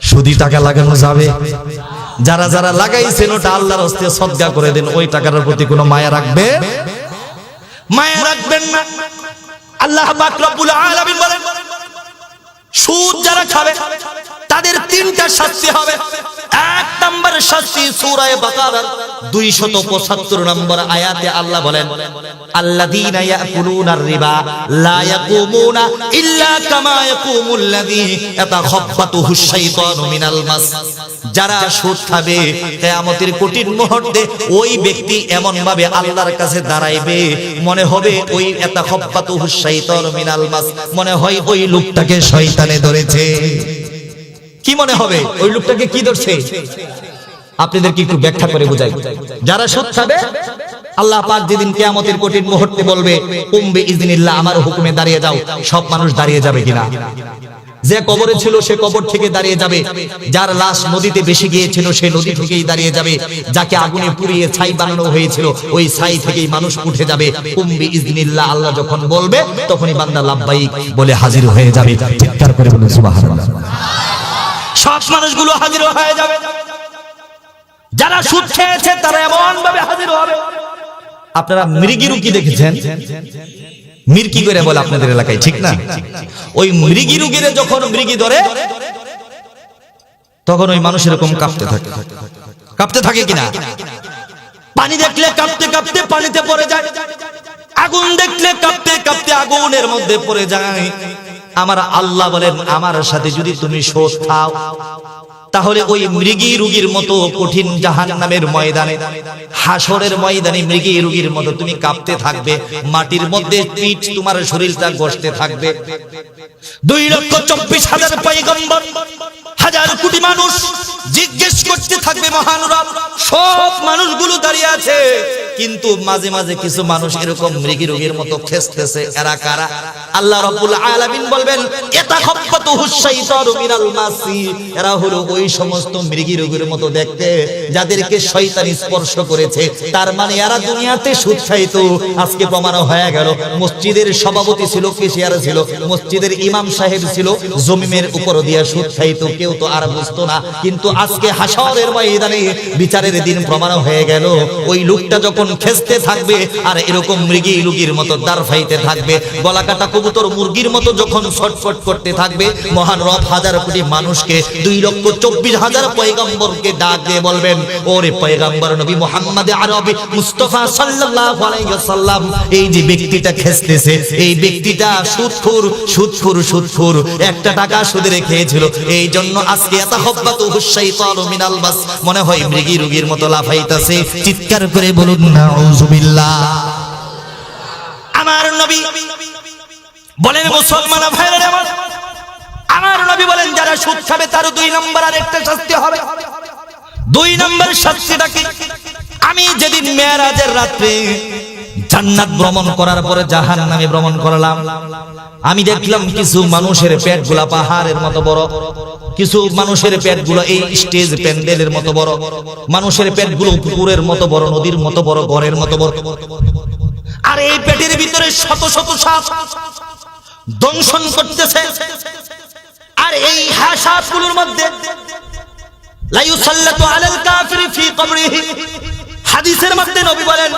সুদি টাকা লাগানো যাবে? যারা যারা লাগাইছেন ওটা আল্লাহর হস্তে সদকা করে দেন, ওই টাকার প্রতি কোনো মায়া রাখবে? মায়া রাখবেন না। আল্লাহ পাক রব্বুল আলামিন বলেন, সুদ যারা খাবে তাদের 3টা শাস্তি হবে। 1 নম্বর শাস্তি সূরা বাকারার 275 নম্বর আয়াতে আল্লাহ বলেন, আল্লাযীনা ইয়াকুলুনার রিবা লা ইয়াকুমুনা ইল্লা কামা ইয়াকুমুল্লাযী ইয়াতাখাব্বাতুহুশ শাইতানু মিনাল মাস। যারা সুদ খাবে কিয়ামতের কঠিন মুহূর্তে ওই ব্যক্তি এমন ভাবে আল্লাহর কাছে দাঁড়াইবে, মনে হবে ওই ইয়াতাখাব্বাতুহুশ শাইতানু মিনাল মাস, মনে হয় ওই লোকটাকে শয়তানে ধরেছে। কি মনে হবে? ওই লোকটাকে কি ধরছে? আপনাদেরকে একটু ব্যাখ্যা করে বুঝাই। যারা সুদ খাবে আল্লাহ পাক যেদিন কিয়ামতের কঠিন মুহূর্তে বলবে, কুম্বি ইজনিল্লাহ, আমার হুকুমে দাঁড়িয়ে যাও, সব মানুষ দাঁড়িয়ে যাবে কিনা? যে কবরে ছিল সে কবর থেকে দাঁড়িয়ে যাবে, যার লাশ নদীতে ভেসে গিয়েছিল সে নদী থেকেই দাঁড়িয়ে যাবে, যাকে আগুনে পুড়িয়ে ছাই বানানো হয়েছিল ওই ছাই থেকেই মানুষ উঠে যাবে। কুম্বি ইজনিল্লাহ, আল্লাহ যখন বলবে তখনই বান্দা লাব্বাইক বলে হাজির হয়ে যাবে। চিৎকার করে বলুন সুবহানাল্লাহ। সব মানুষগুলো হাজির হয়ে যাবে। যারা সুদ খেয়েছে তারা এমন ভাবে হাজির হবে। আপনারা মৃগী রুগী দেখেছেন? মির্কি করে বলে আপনাদের এলাকায়, ঠিক না? ওই মৃগী রুগীরে যখন মৃগী ধরে তখন ওই মানুষ এরকম কাঁপতে থাকে। কাঁপতে থাকে কিনা? পানি দেখলে কাঁপতে কাঁপতে পানিতে পড়ে যায়, আগুন দেখলে কাঁপতে কাঁপতে আগুনের মধ্যে পড়ে যায়। আমার আল্লাহ বলেন, আমার সাথে যদি তুমি সুদ খাও তাহলে ওই মৃগী রোগীর মতো কঠিন জাহান্নামের ময়দানে, হাসরের ময়দানে মৃগী রোগীর মতো তুমি কাঁপতে থাকবে, মাটির মধ্যে পিঠ তোমার শরীরটা গসতে থাকবে। 2,24,000 পয়গম্বর, হাজার কোটি মানুষ জিজ্ঞেস করতে থাকবে মহান রব। সব মানুষগুলো দাঁড়িয়ে আছে, কিন্তু মাঝে মাঝে কিছু মানুষ এরকম মৃগী রোগীর মতো খেসতেছে। এরা কারা? আল্লাহ রাব্বুল আলামিন বলবেন, ইয়াতাখাব্বাতুহুশ শাইতানু মিনাল মাসি। এরা হলো ওই সমস্ত মৃগী রোগীর মতো দেখতে যাদেরকে শয়তান স্পর্শ করেছে। তার মানে এরা দুনিয়াতে সুদ খাইতো। আজকে প্রমাণ হয়ে গেল, মসজিদের সভাপতি ছিল, কেশিয়ার ছিল, মসজিদের ইমাম সাহেব ছিল, জমিনের উপর দিয়া সুদ খাইতো, কেউ তো আর বুঝতো না। কিন্তু আজকে হাসরের ময়দানে বিচারের দিন প্রমাণ হয়ে গেল, ওই লোকটা যখন খেসতে থাকবে আর এরকম মৃগী রোগীর মতো দাঁড় ফাইতে থাকবে, গলা কাটা কবুতর মুরগির মতো যখন ছটফট করতে থাকবে, মহান রব হাজার কোটি মানুষকে, 2,24,000 পয়গম্বরকে ডাক দিয়ে বলবেন, ওরে পয়গম্বর নবী মুহাম্মদ আরবি মুস্তাফা সাল্লাল্লাহু আলাইহি ওয়াসাল্লাম, এই যে ব্যক্তিটা খেসতেছে, এই ব্যক্তিটা সুদখোর সুদখোর সুদখোর, 1 টাকা সুদে রেখেছিল, এই জন্য আজকে ইয়াতাখাব্বাতুহুশ শাইতানু মিনাল মাস, মনে হয় মৃগী রোগীর মতো লাফাইতাছে। চিৎকার করে বলুন নাউযুবিল্লাহ। আমার নবী বলেন, মুসলমান ভাইরা আমার নবী বলেন, যারা সুদ খাবে তার 2 নম্বর আরেকটা শাস্তি হবে। 2 নম্বর শাস্তিটা কি? আমি যেদিন মেরাজের রাতে জান্নাত ভ্রমণ করার পরে জাহান্নামে ভ্রমণ করলাম, আমি দেখলাম কিছু মানুষের পেটগুলা পাহাড়ের মতো বড়, কিছু মানুষের পেটগুলো এই স্টেজ প্যান্ডেলের মতো বড়, মানুষের পেটগুলো পুকুরের মতো বড়, নদীর মতো বড়, ঘরের মতো বড়। আর এই পেটের ভিতরে শত শত সাপ দংশন করতেছে। আর এই সাপগুলোর মধ্যে লা ইউসাল্লাতু আলাল কাফিরি ফি কবরিহি, হাদিসের মধ্যে নবী বলেন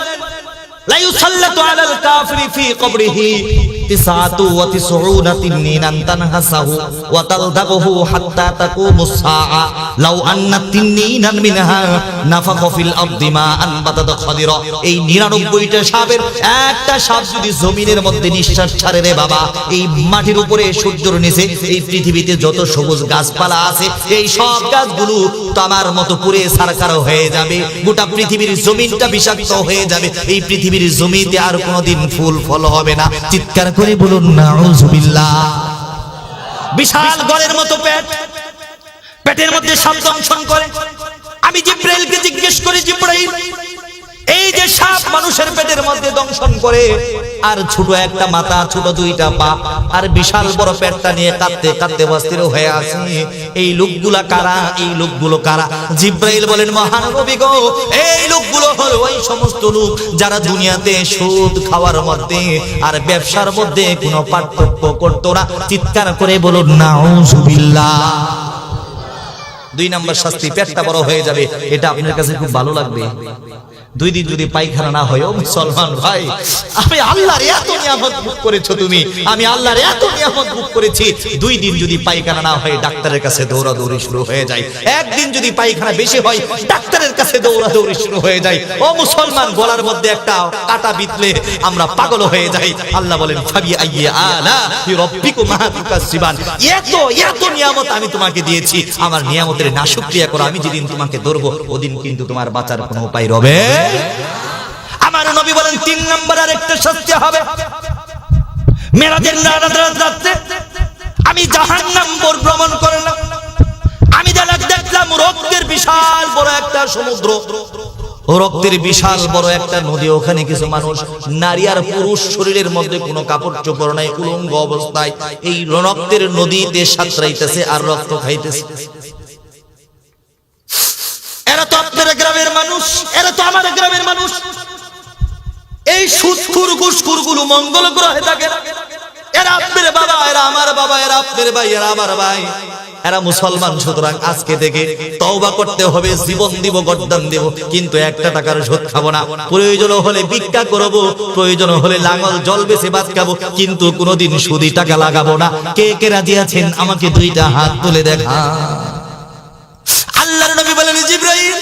লা ইউসাল্লাতু আলাল কাফিরি ফি কবরিহি 99 তিন্নিনান তানহাসাহু ওয়া তালদাগুহু হাত্তা তাকুমুস সাআ লাউ আন্না তিন্নিনান মিনহা নাফাখা ফিল আরদি মা আনবাতাত খাদিরা। এই 99টা সাপের একটা সাপ যদি জমিনের মধ্যে নিঃশ্বাস ছাড়ে রে বাবা, এই মাটির উপরে সূর্যের নিচে এই পৃথিবীতে যত সবুজ গাছপালা আছে এই সব গাছগুলো তামার মতো পুড়ে ছারখার হয়ে যাবে, গোটা পৃথিবীর জমিনটা বিষাক্ত হয়ে যাবে, এই পৃথিবীর জমিতে আর কোনোদিন ফুল ফল হবে না। চিৎকার করে বলুন নাউযুবিল্লাহ। বিশাল গড়ের মতো পেট, পেটের মধ্যে সাপ দংশন করে। আমি জিব্রাইলকে জিজ্ঞেস করি, জিব্রাইল এই যে সাপ মানুষের পেটের মধ্যে দংশন করে, আর ছোট একটা মাথা, ছোট দুইটা পা, আর বিশাল বড় পেটটা নিয়ে কাঁদতে কাঁদতে অস্থির হয়ে আছে, এই লোকগুলা কারা? এই লোকগুলো কারা? জিব্রাইল বলেন, মহানবী গো, এই লোকগুলো হলো ওই সমস্ত লোক যারা দুনিয়াতে সুদ খাওয়ার মধ্যে আর ব্যবসার মধ্যে কোনো পার্থক্য করতো না। চিৎকার করে বলুন নাউযুবিল্লাহ। 2 নম্বর শাস্তি, পেটটা বড় হয়ে যাবে। এটা আপনার কাছে খুব ভালো লাগবে। 2 দিন যদি পায়খানা না হয়, ও মুসলমান ভাই, আমি আল্লাহর এত নিয়ামত ভোগ করেছো তুমি, আমি আল্লাহর এত নিয়ামত ভোগ করেছি, 2 দিন যদি পায়খানা না হয় ডাক্তারের কাছে দৌড়াদৌড়ি শুরু হয়ে যায়। 1 দিন যদি পায়খানা বেশি হয় ডাক্তারের কাছে দৌড়াদৌড়ি শুরু হয়ে যায়। ও মুসলমান, গলার মধ্যে একটা কাঁটা বিঁধলে আমরা পাগল হয়ে যাই। আল্লাহ বলেন, ফাবি আইয়ি আলা রাব্বিকুমা তুকাজ্জিবান। এত নিয়ামত আমি তোমাকে দিয়েছি, আমার নিয়ামতের নাশুকরিয়া করো, আমি যেদিন তোমাকে ধরবো ওদিন কিন্তু তোমার বাঁচার কোনো উপায় রবে। আমার নবী বলেন 3 নম্বর আরেকটা শাস্তি হবে। মেরাজের রাতে আমি জাহান্নাম ভ্রমণ করলাম, আমি দেখলাম রক্তের বিশাল বড় একটা সমুদ্র, রক্তের বিশাল বড় একটা নদী, ওখানে কিছু মানুষ, নারী আর পুরুষ, শরীরের মধ্যে কোনো কাপড় চোপড় নাই, উলঙ্গ অবস্থায় এই রক্তের নদীতে সাঁতরাইতেছে আর রক্ত খাইতেছে। এরা তো আপনার গ্রামের মানুষ, এরা তো আমার গ্রামের মানুষ। এই সুদখোর ঘুষখোরগুলো মঙ্গল গ্রহে থাকে। এরা আপনার বাবা, এরা আমার বাবা, এরা আপনার ভাই, এরা আমার ভাই, এরা মুসলমান। সুতরাং আজকে থেকে তওবা করতে হবে, জীবন দিব, গর্দান দেব, কিন্তু 1 টাকার সুদ খাবো না। প্রয়োজন হলে ভিক্ষা করব, প্রয়োজন হলে লাঙল জল বেচে ভাত খাবো, কিন্তু কোনোদিন সুদি টাকা লাগাবো না। কে কে রাজি আছেন আমাকে 2টা হাত তুলে দেখা। আল্লাহর নবী বলেন, জিবরাইল,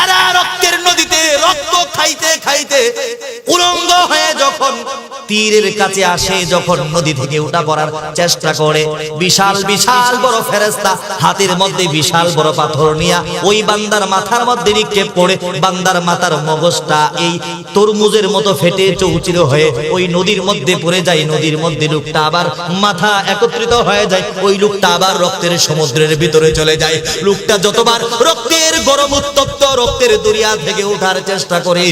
এরা রক্তের নদীতে রক্ত খাইতে খাইতে উলঙ্গ হয়ে যখন তীরের কাছে আসে, যখন নদী থেকে উঠা পড়ার চেষ্টা করে, বিশাল বিশাল বড় ফেরেশতা হাতের মধ্যে বিশাল বড় পাথর নিয়ে ওই বান্দার মাথার মধ্যে নিক্ষেপ করে বান্দার মাথার মগজটা এই তরমুজের মতো ফেটে চৌচির হয়ে ওই নদীর মধ্যে পড়ে যায়। নদীর মধ্যে লোকটা আবার মাথা একত্রিত হয়ে যায়, ওই লোকটা আবার রক্তের সমুদ্রের ভিতরে চলে যায়। লোকটা যতবার রক্তের গরম উত্তপ্ত রক্তের দরিয়া থেকে ওঠার চেষ্টা করে,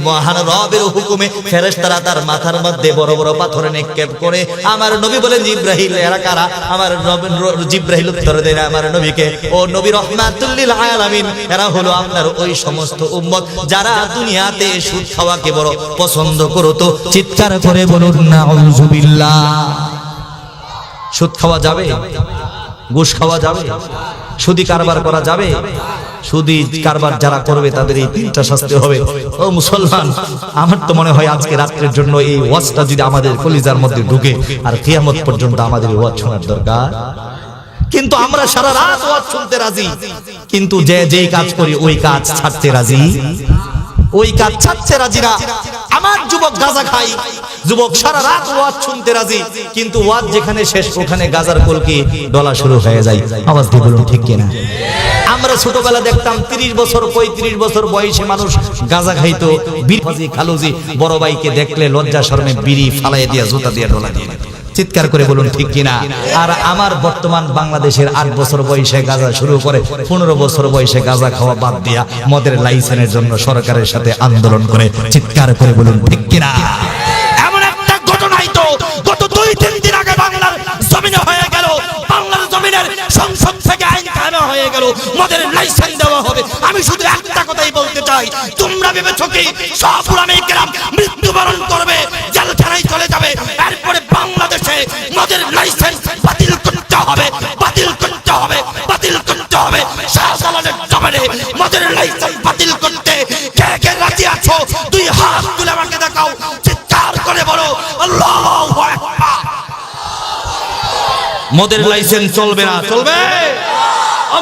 মহান রবের হুকুমে ফেরেশতারা তার মাথার মধ্যে বড় বড় পাথর নিক্ষেপ করে। আমার নবী বলেন, জিব্রাইল, এরা কারা? আমার জিব্রাইল উত্তর দেন আমার নবীকে, ও নবী রাহমাতুল লিল আলামিন, এরা হলো আপনার ওই সমস্ত উম্মত যারা দুনিয়াতে সুদ খাওয়াকে বড় পছন্দ করতো। চিৎকার করে বলুন নাউযুবিল্লাহ। সুদ খাওয়া যাবে? ঘুষ খাওয়া যাবে? সুদি কারবার করা যাবে? সুদি কারবার যারা করবে তাদের এই 3টা শাস্তি হবে। ও মুসলমান, আমার তো মনে হয় আজকে রাত্রের জন্য এই ওয়াজটা যদি আমাদের কলিজার মধ্যে ঢুকে, আর কিয়ামত পর্যন্ত আমাদের ওয়াজ শোনার দরকার। কিন্তু আমরা সারা রাত ওয়াজ শুনতে রাজি, কিন্তু যেই কাজ করি ওই কাজ ছাড়তে রাজি, ওই কাজ ছাড়তে রাজি না। আমার যুবক গাঁজা খাই, যুবক সারা রাত ওয়াজ শুনতে রাজি, কিন্তু ওয়াজ যেখানে শেষ ওখানে গাঁজার কলকি ডলা শুরু হয়ে যায়। আওয়াজ দিয়ে বলুন ঠিক কিনা? আমরা ছোটবেলা দেখতাম 30 বছর 35 বছর বয়সে মানুষ গাঁজা খাইতো, বিড়ি খালুজি, বড় ভাইকে দেখলে লজ্জা শরমে বিড়ি ফালাই দিয়া জুতা দিয়া ডলা দিয়ে। চিৎকার করে বলুন ঠিক কিনা? আর আমার বর্তমান বাংলাদেশের 8 বছর বয়সে গাঁজা শুরু করে 15 বছর বয়সে গাঁজা খাওয়া বাদ দিয়া মদের লাইসেন্সের জন্য সরকারের সাথে আন্দোলন করে। চিৎকার করে বলুন ঠিক কিনা? এমন একটা ঘটনাই তো গত 2-3 দিন আগে থেকে আইন কায়েম হয়ে গেল, মদের লাইসেন্স দেওয়া হবে। আমি শুধু একটা কথাই বলতে চাই, তোমরা ভেবেছো কি সব উলামায়ে কেরাম মৃত্যুবরণ করবে, জেলখানায় চলে যাবে, এরপরে বাংলাদেশে মদের লাইসেন্স বাতিল করতে হবে, বাতিল করতে হবে, বাতিল করতে হবে। শাহজালালের জমানে মদের লাইসেন্স বাতিল করতে কে কে রাজি আছো? দুই হাত তুলে আমাকে দেখাও, চিৎকার করে বলো আল্লাহু আকবার। মদের লাইসেন্স চলবে না? চলবে?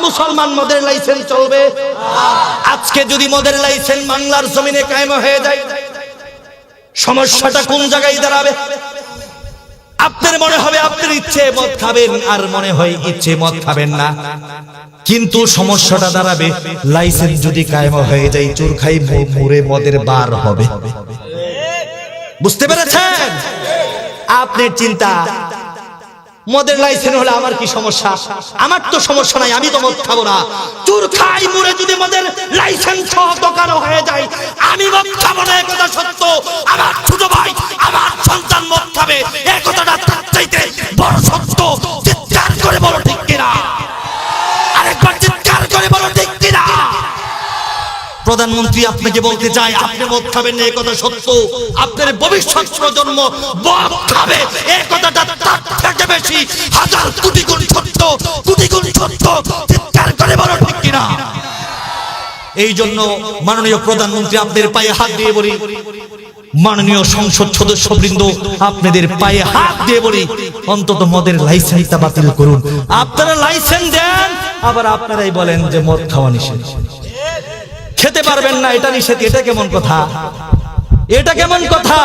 মুসলমান মদের লাইসেন্স চলবে? আজকে যদি মদের লাইসেন্স বাংলার জমিনে কায়েম হয়ে যায়, সমস্যাটা কোন জায়গায় দাঁড়াবে? আপনার মনে হবে আপনার ইচ্ছে মদ খাবেন, আর মনে হয় ইচ্ছে মদ খাবেন না। কিন্তু সমস্যাটা দাঁড়াবে, লাইসেন্স যদি কায়েম হয়ে যায়, চোরখাই মুড়ে মদের বার হবে। বুঝতে পেরেছেন? আপনার চিন্তা, মদের লাইসেন্স হলে আমার কি সমস্যা? আমার তো সমস্যা নাই, আমি তো মদ খাবো না। চোরখাই মুড়ে যদি মদের লাইসেন্স সহ দোকান হয়ে যায়, আমি মদ খাবো না, একথা সত্য। আমার ছোট ভাই, আমার সন্তান মদ খাবে, এই কথাটা তার চাইতে বড় সত্য। চিৎকার করে বলো ঠিক কিনা? আরেকবার চিৎকার করে বলো ঠিক কিনা? প্রধানমন্ত্রী আপনাকে বলতে চায়, আপনি মদ খাবেন না, এই কথা সত্য। আপনার ভবিষ্যৎ প্রজন্ম মদ খাবে, এই কথাটা তার থেকে বেশি হাজার কোটি গুণ সত্য, কোটি গুণ সত্য। চিৎকার করে বলো ঠিক কিনা? এই জন্য মাননীয় প্রধানমন্ত্রী, আপনাদের পায়ে হাত দিয়ে বলি, মাননীয় সংসদ সদস্যবৃন্দ, আপনাদের পায়ে হাত দিয়ে বলি, অন্তত মদের লাইসেন্সটা বাতিল করুন। আপনারা লাইসেন্স দেন, আবার আপনারাই বলেন যে মদ খাওয়া নিষেধ, খেতে পারবেন না, এটা নিষেধ। এটা কেমন কথা? এটা কেমন কথা?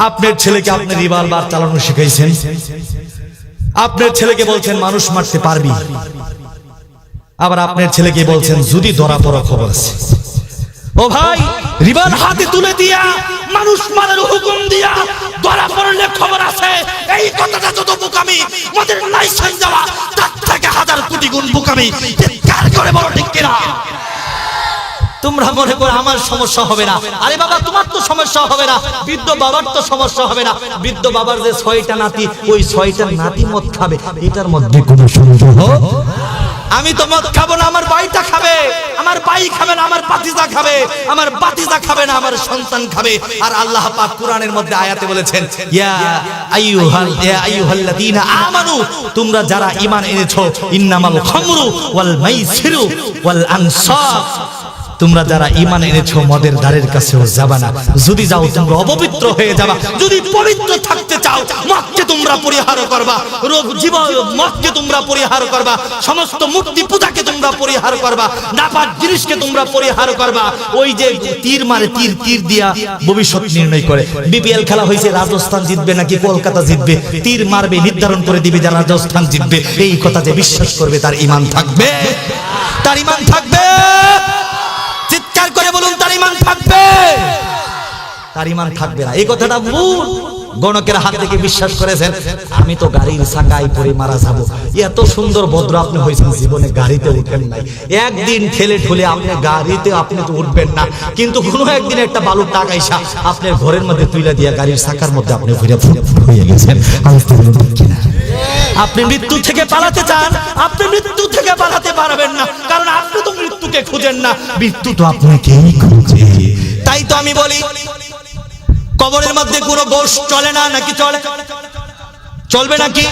আপনার ছেলেকে আপনি রিভলভার চালানো শিখাইছেন, আপনার ছেলেকে বলছেন মানুষ মারতে পারবি, আবার আপনার ছেলেকে বলছেন যদি ধরা পড়া খবর আছে। ও ভাই, রিভলভার হাতে তুলে দিয়া মানুষ মারার হুকুম দিয়া ধরা পড়লে খবর আছে, এই কথাটা যত বোকামি, মদের লাইসেন্স দেওয়া তার থেকে হাজার কোটি গুণ বোকামি। চিৎকার করে বলো ঠিক কিনা? তোমরা মনে করো আমার সমস্যা হবে না। আরে বাবা, তোমার তো সমস্যা হবে না, বৃদ্ধ বাবার তো সমস্যা হবে না। বৃদ্ধ বাবার যে 6টা নাতি, ওই 6টা নাতি মদ খাবে, এটার মধ্যে কোনো সন্দেহ? আমি তো মদ খাবো না, আমার ভাইটা খাবে, আমার ভাই খাবে না, আমার ভাতিজা খাবে, আমার ভাতিজা খাবে না, আমার সন্তান খাবে। আর আল্লাহ পাক কুরআনের মধ্যে আয়াতে বলেছেন, ইয়া আইয়ুহাল্লাযীনা আমানু, তোমরা যারা ঈমান এনেছো, ইন্নামাল খামরু ওয়াল মাইসিরু ওয়াল আনসাব, তোমরা যারা ঈমান এনেছো মদের দ্বারের কাছেও যাবা না। যদি যাও তোমরা অপবিত্র হয়ে যাবা। যদি পবিত্র থাকতে চাও, মদকে তোমরা পরিহার করবা, জীবন মদকে তোমরা পরিহার করবা, সমস্ত মূর্তি পূজাকে তোমরা পরিহার করবা, নাপাক জিনিসকে তোমরা পরিহার করবা। ওই যে তীর মারে, তীর দিয়া ভবিষ্যৎ নির্ণয় করে। বিপিএল খেলা হয়েছে, রাজস্থান জিতবে নাকি কলকাতা জিতবে, তীর মারবে, নির্ধারণ করে দিবে যারা রাজস্থান জিতবে। এই কথা যে বিশ্বাস করবে তার ঈমান থাকবে, তার ঈমান থাকবে। চিৎকার করে বলুন, তার ঈমান থাকবে? তার ঈমান থাকবে না, এই কথাটা ভুল। গণকের হাত থেকে বিশ্বাস করেছেন আমি তো গাড়ির চাকায় পড়ে মারা যাব। এত সুন্দর ভদ্র আপনি হয়েছেন, জীবনে গাড়িতে উঠেন নাই। একদিন ঠেলে ঠুলে আপনি গাড়িতে আপনি তো উঠবেন না, কিন্তু কোনো একদিন একটা বালুর টাকা আইসা আপনার ঘরের মধ্যে তুইলা দিয়া গাড়ির চাকার মধ্যে আপনি ঘুরে হয়ে গেছেন। আপনি মৃত্যু থেকে পালাতে চান, আপনি মৃত্যু থেকে পালাতে পারবেন না, কারণ আপনি তো মৃত্যুকে খুঁজেন না, মৃত্যু তো আপনাকেই খুঁজে। তাই তো আমি বলি, কবরের মধ্যে কোনো গোশ চলে না নাকি চলে? চলবে নাকি?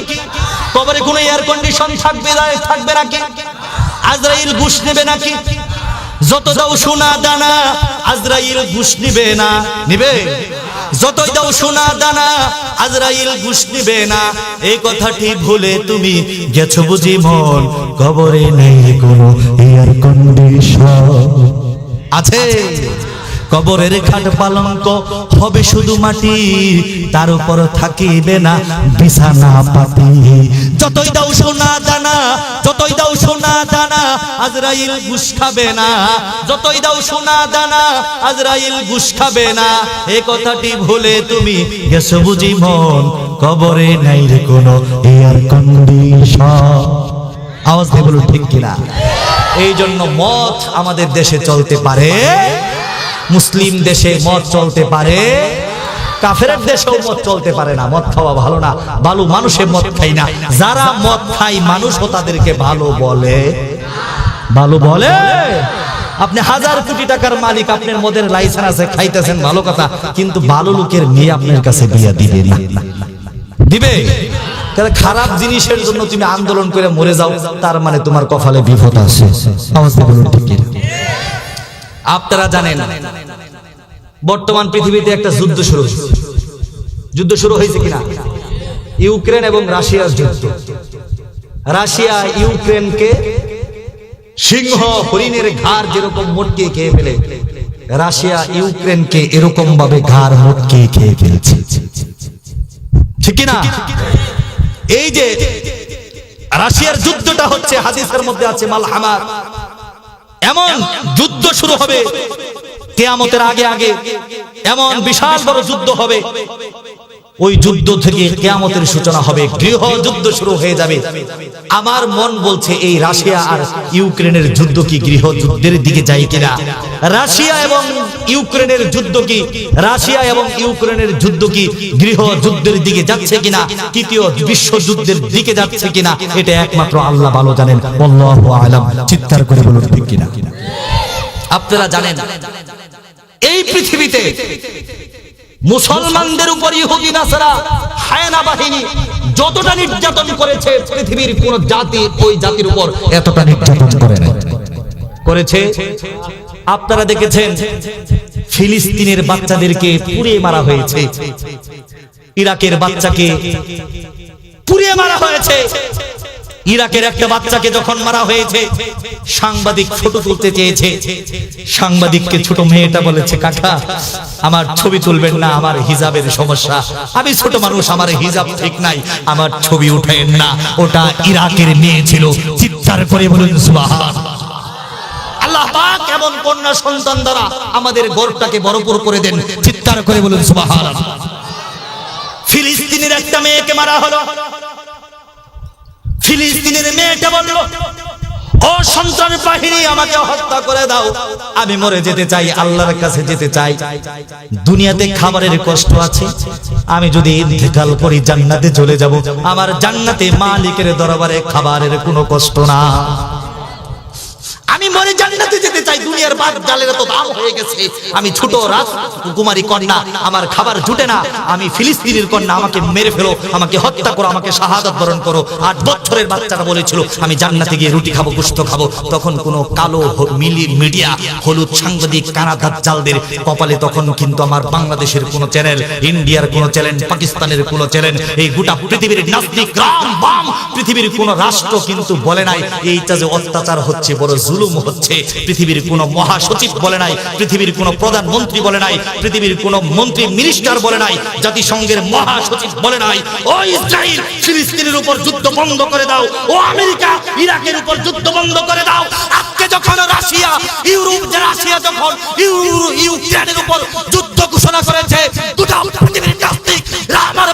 কবরে কোনো এয়ার কন্ডিশন থাকবে নাকি? আজরাইল ঘুষ নেবে নাকি? যত দাও সোনা দানা, আজরাইল ঘুষ নিবে না? নিবে? যতই দাও সোনা দানা, আজরাইল ঘুষ নিবে না। এই কথাটি ভুলে তুমি গেছো বুঝি মন, কবরে নেই কোনো এয়ার কন্ডিশন। আছে? কবরের খাট পালঙ্ক হবে শুধু মাটি, তার উপর থাকিবে না বিছানা পাতি। যতই দাও সোনা দানা, যতই দাও সোনা দানা, আজরাইল ঘুষ খাবে না। যতই দাও সোনা দানা, আজরাইল ঘুষ খাবে না। এই কথাটি ভুলে তুমি গেছো বুঝি মন, কবরে নাই রে কোনো এয়ার কন্ডিশন। আওয়াজ দিয়ে বলুন ঠিক কিনা? এই জন্য মদ আমাদের দেশে চলতে পারে, মুসলিম দেশে মদ চলতে পারে, কাফেরের দেশেও মদ চলতে পারে না, মদ খাওয়া ভালো না, ভালো মানুষে মদ খায় না। যারা মদ খায় মানুষও তাদেরকে ভালো বলে, ভালো বলে। আপনি 1000 কোটি টাকার মালিক, আপনার মদের লাইসেন্স আছে, খাইতেছেন, ভালো কথা, কিন্তু ভালো লোকের মেয়ে আপনার কাছে বিয়া দিবে না, দিবে? তাহলে খারাপ জিনিসের জন্য তুমি আন্দোলন করে মরে যাও, তার মানে তোমার কপালে বিপদ আছে। আপনারা জানেন বর্তমান পৃথিবীতে একটা যুদ্ধ শুরু হয়েছে কিনা? ইউক্রেন এবং রাশিয়ার যুদ্ধ। রাশিয়া ইউক্রেনকে সিংহ হরিণের ঘাড় যেরকম মোটকে খেয়ে ফেলে, রাশিয়া ইউক্রেনকে এরকম ভাবে ঘাড় মোটকে খেয়ে ফেলছে, ঠিক কিনা? এই যে রাশিয়ার যুদ্ধটা হচ্ছে, হাদিসের মধ্যে আছে মালহামার, এমন যুদ্ধ শুরু হবে কিয়ামতের আগে আগে, এমন বিশাল বড় যুদ্ধ হবে, ওই যুদ্ধ থেকে কিয়ামতের সূচনা হবে, গৃহ যুদ্ধ শুরু হয়ে যাবে। আমার মন বলছে এই রাশিয়া আর ইউক্রেনের যুদ্ধ কি গৃহ যুদ্ধের দিকে যায় কিনা? রাশিয়া এবং ইউক্রেনের যুদ্ধ কি, রাশিয়া এবং ইউক্রেনের যুদ্ধ কি গৃহ যুদ্ধের দিকে যাচ্ছে কিনা, তৃতীয় বিশ্বযুদ্ধের দিকে যাচ্ছে কিনা, এটা একমাত্র আল্লাহ ভালো জানেন। আল্লাহু আ'লাম। চিৎকার করে বলুন ঠিক কিনা? আপনারা জানেন এই পৃথিবীতে মুসলমানদের উপর ইহুদি নাসারা হায়না বাহিনী যতটা নির্যাতন করেছে, পৃথিবীর কোন জাতি ওই জাতির উপর এতটা নির্যাতন করেছে। আপনারা দেখেছেন ফিলিস্তিনের বাচ্চাদেরকে পুড়িয়ে মারা হয়েছে, ইরাকের বাচ্চাকে পুড়িয়ে মারা হয়েছে। ইরাকের একটা বাচ্চাকে যখন মারা হয়েছে, সাংবাদিক ফটো তুলতে চেয়েছে, সাংবাদিককে ছোট মেয়েটা বলেছে, কাকা আমার ছবি তুলবেন না, আমার হিজাবের সমস্যা, আমি ছোট মানুষ, আমার হিজাব ঠিক নাই, আমার ছবি উঠেন না। ওটা ইরাকের মেয়ে ছিল। চিৎকার করে বলুন সুবহানাল্লাহ। আল্লাহ পাক এমন কন্যা সন্তান দ্বারা আমাদের গর্বটাকে ভরপুর করে দেন। চিৎকার করে বলুন সুবহানাল্লাহ। ফিলিস্তিনের একটা মেয়েকে মারা হলো, ফিলিস্তিনের মেয়েটা বলল, ও সন্ত্রাস বাহিনী আমাকে হত্যা করে দাও, আমি মরে যেতে চাই, আল্লাহর কাছে যেতে চাই। দুনিয়াতে খাবারের কষ্ট আছে, আমি যদি ইন্তেকাল করি জান্নাতে চলে যাব, আমার জান্নাতে মালিকের দরবারে খাবারের কোনো কষ্ট না, আমি মরে জান্নাতে যেতে চাই। দুনিয়ার বাদ জালের তো দাম হয়ে গেছে, আমি ছোট রাজকুমারী কন্যা, আমার খাবার জুটে না, আমি ফিলিস্তিনের কন্যা, আমাকে মেরে ফেলো, আমাকে হত্যা করো, আমাকে শাহাদাত বরণ করো। 8 বছরের বাচ্চাটা বলেছিল আমি জান্নাতে গিয়ে রুটি খাবো, গোশত খাবো। তখন কোনো কালো মিডিয়া, হলুদ সাংবাদিক, কানাদার জালদের কপালে তখন কিন্তু আমার বাংলাদেশের কোনো চ্যানেল, ইন্ডিয়ার কোনো চ্যানেল, পাকিস্তানের কোনো চ্যানেল, এই গোটা পৃথিবীর নাস্তিক রাম বাম পৃথিবীর কোনো রাষ্ট্র কিন্তু বলে নাই এইটা যে অত্যাচার হচ্ছে, বড় জুলুম হচ্ছে। পৃথিবীর কোন মহাসচিব বলে নাই, পৃথিবীর কোন প্রধানমন্ত্রী বলে নাই, পৃথিবীর কোন মন্ত্রী মিনিস্টার বলে নাই, জাতিসংঘের মহাসচিব বলে নাই ও ইসরায়েল ফিলিস্তিনের উপর যুদ্ধ বন্ধ করে দাও, ও আমেরিকা ইরাকের উপর যুদ্ধ বন্ধ করে দাও। আজকে যখন রাশিয়া রাশিয়া যখন ইউক্রেনের উপর যুদ্ধ ঘোষণা করেছে, গোটা পৃথিবীর নাস্তিক আমার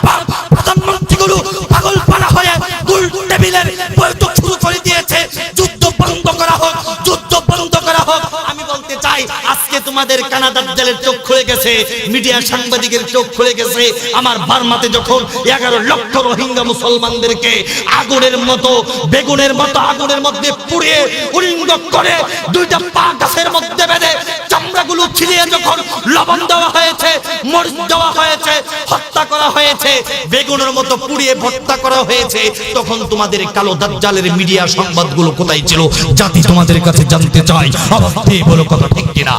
প্রধানমন্ত্রীগুলো পাগলপাড়া হয়ে গোল টেবিলের বৈঠক শুরু করে দিয়েছে, যুদ্ধ বন্ধ করা হোক, যুদ্ধ বন্ধ করা হোক। আমি বলতে চাই আজকে তোমাদের কানাডার জালের চোখ খুলে গেছে, মিডিয়া সাংবাদিকের চোখ খুলে গেছে। আমার বার্মাতে যখন 11 লক্ষ রোহিঙ্গা মুসলমানদেরকে আগুনের মতো, বেগুনের মতো আগুনের মধ্যে পুড়িয়ে উলিঙ্গ করে 2টা পা গাছের মধ্যে বেঁধে চামড়াগুলো ছিঁড়িয়ে যখন লবণ দেওয়া হয়েছে, মরিচ দেওয়া হয়েছে, হত্যা করা হয়েছে, বেগুনের মতো পুড়িয়ে ভর্তা করা হয়েছে, তখন তোমাদের কালো দাজ্জালের মিডিয়া সংবাদগুলো কোথায় ছিল? জাতি তোমাদের কাছে জানতে চাই, অবশ্যই বলো কথা ঠিক কিনা?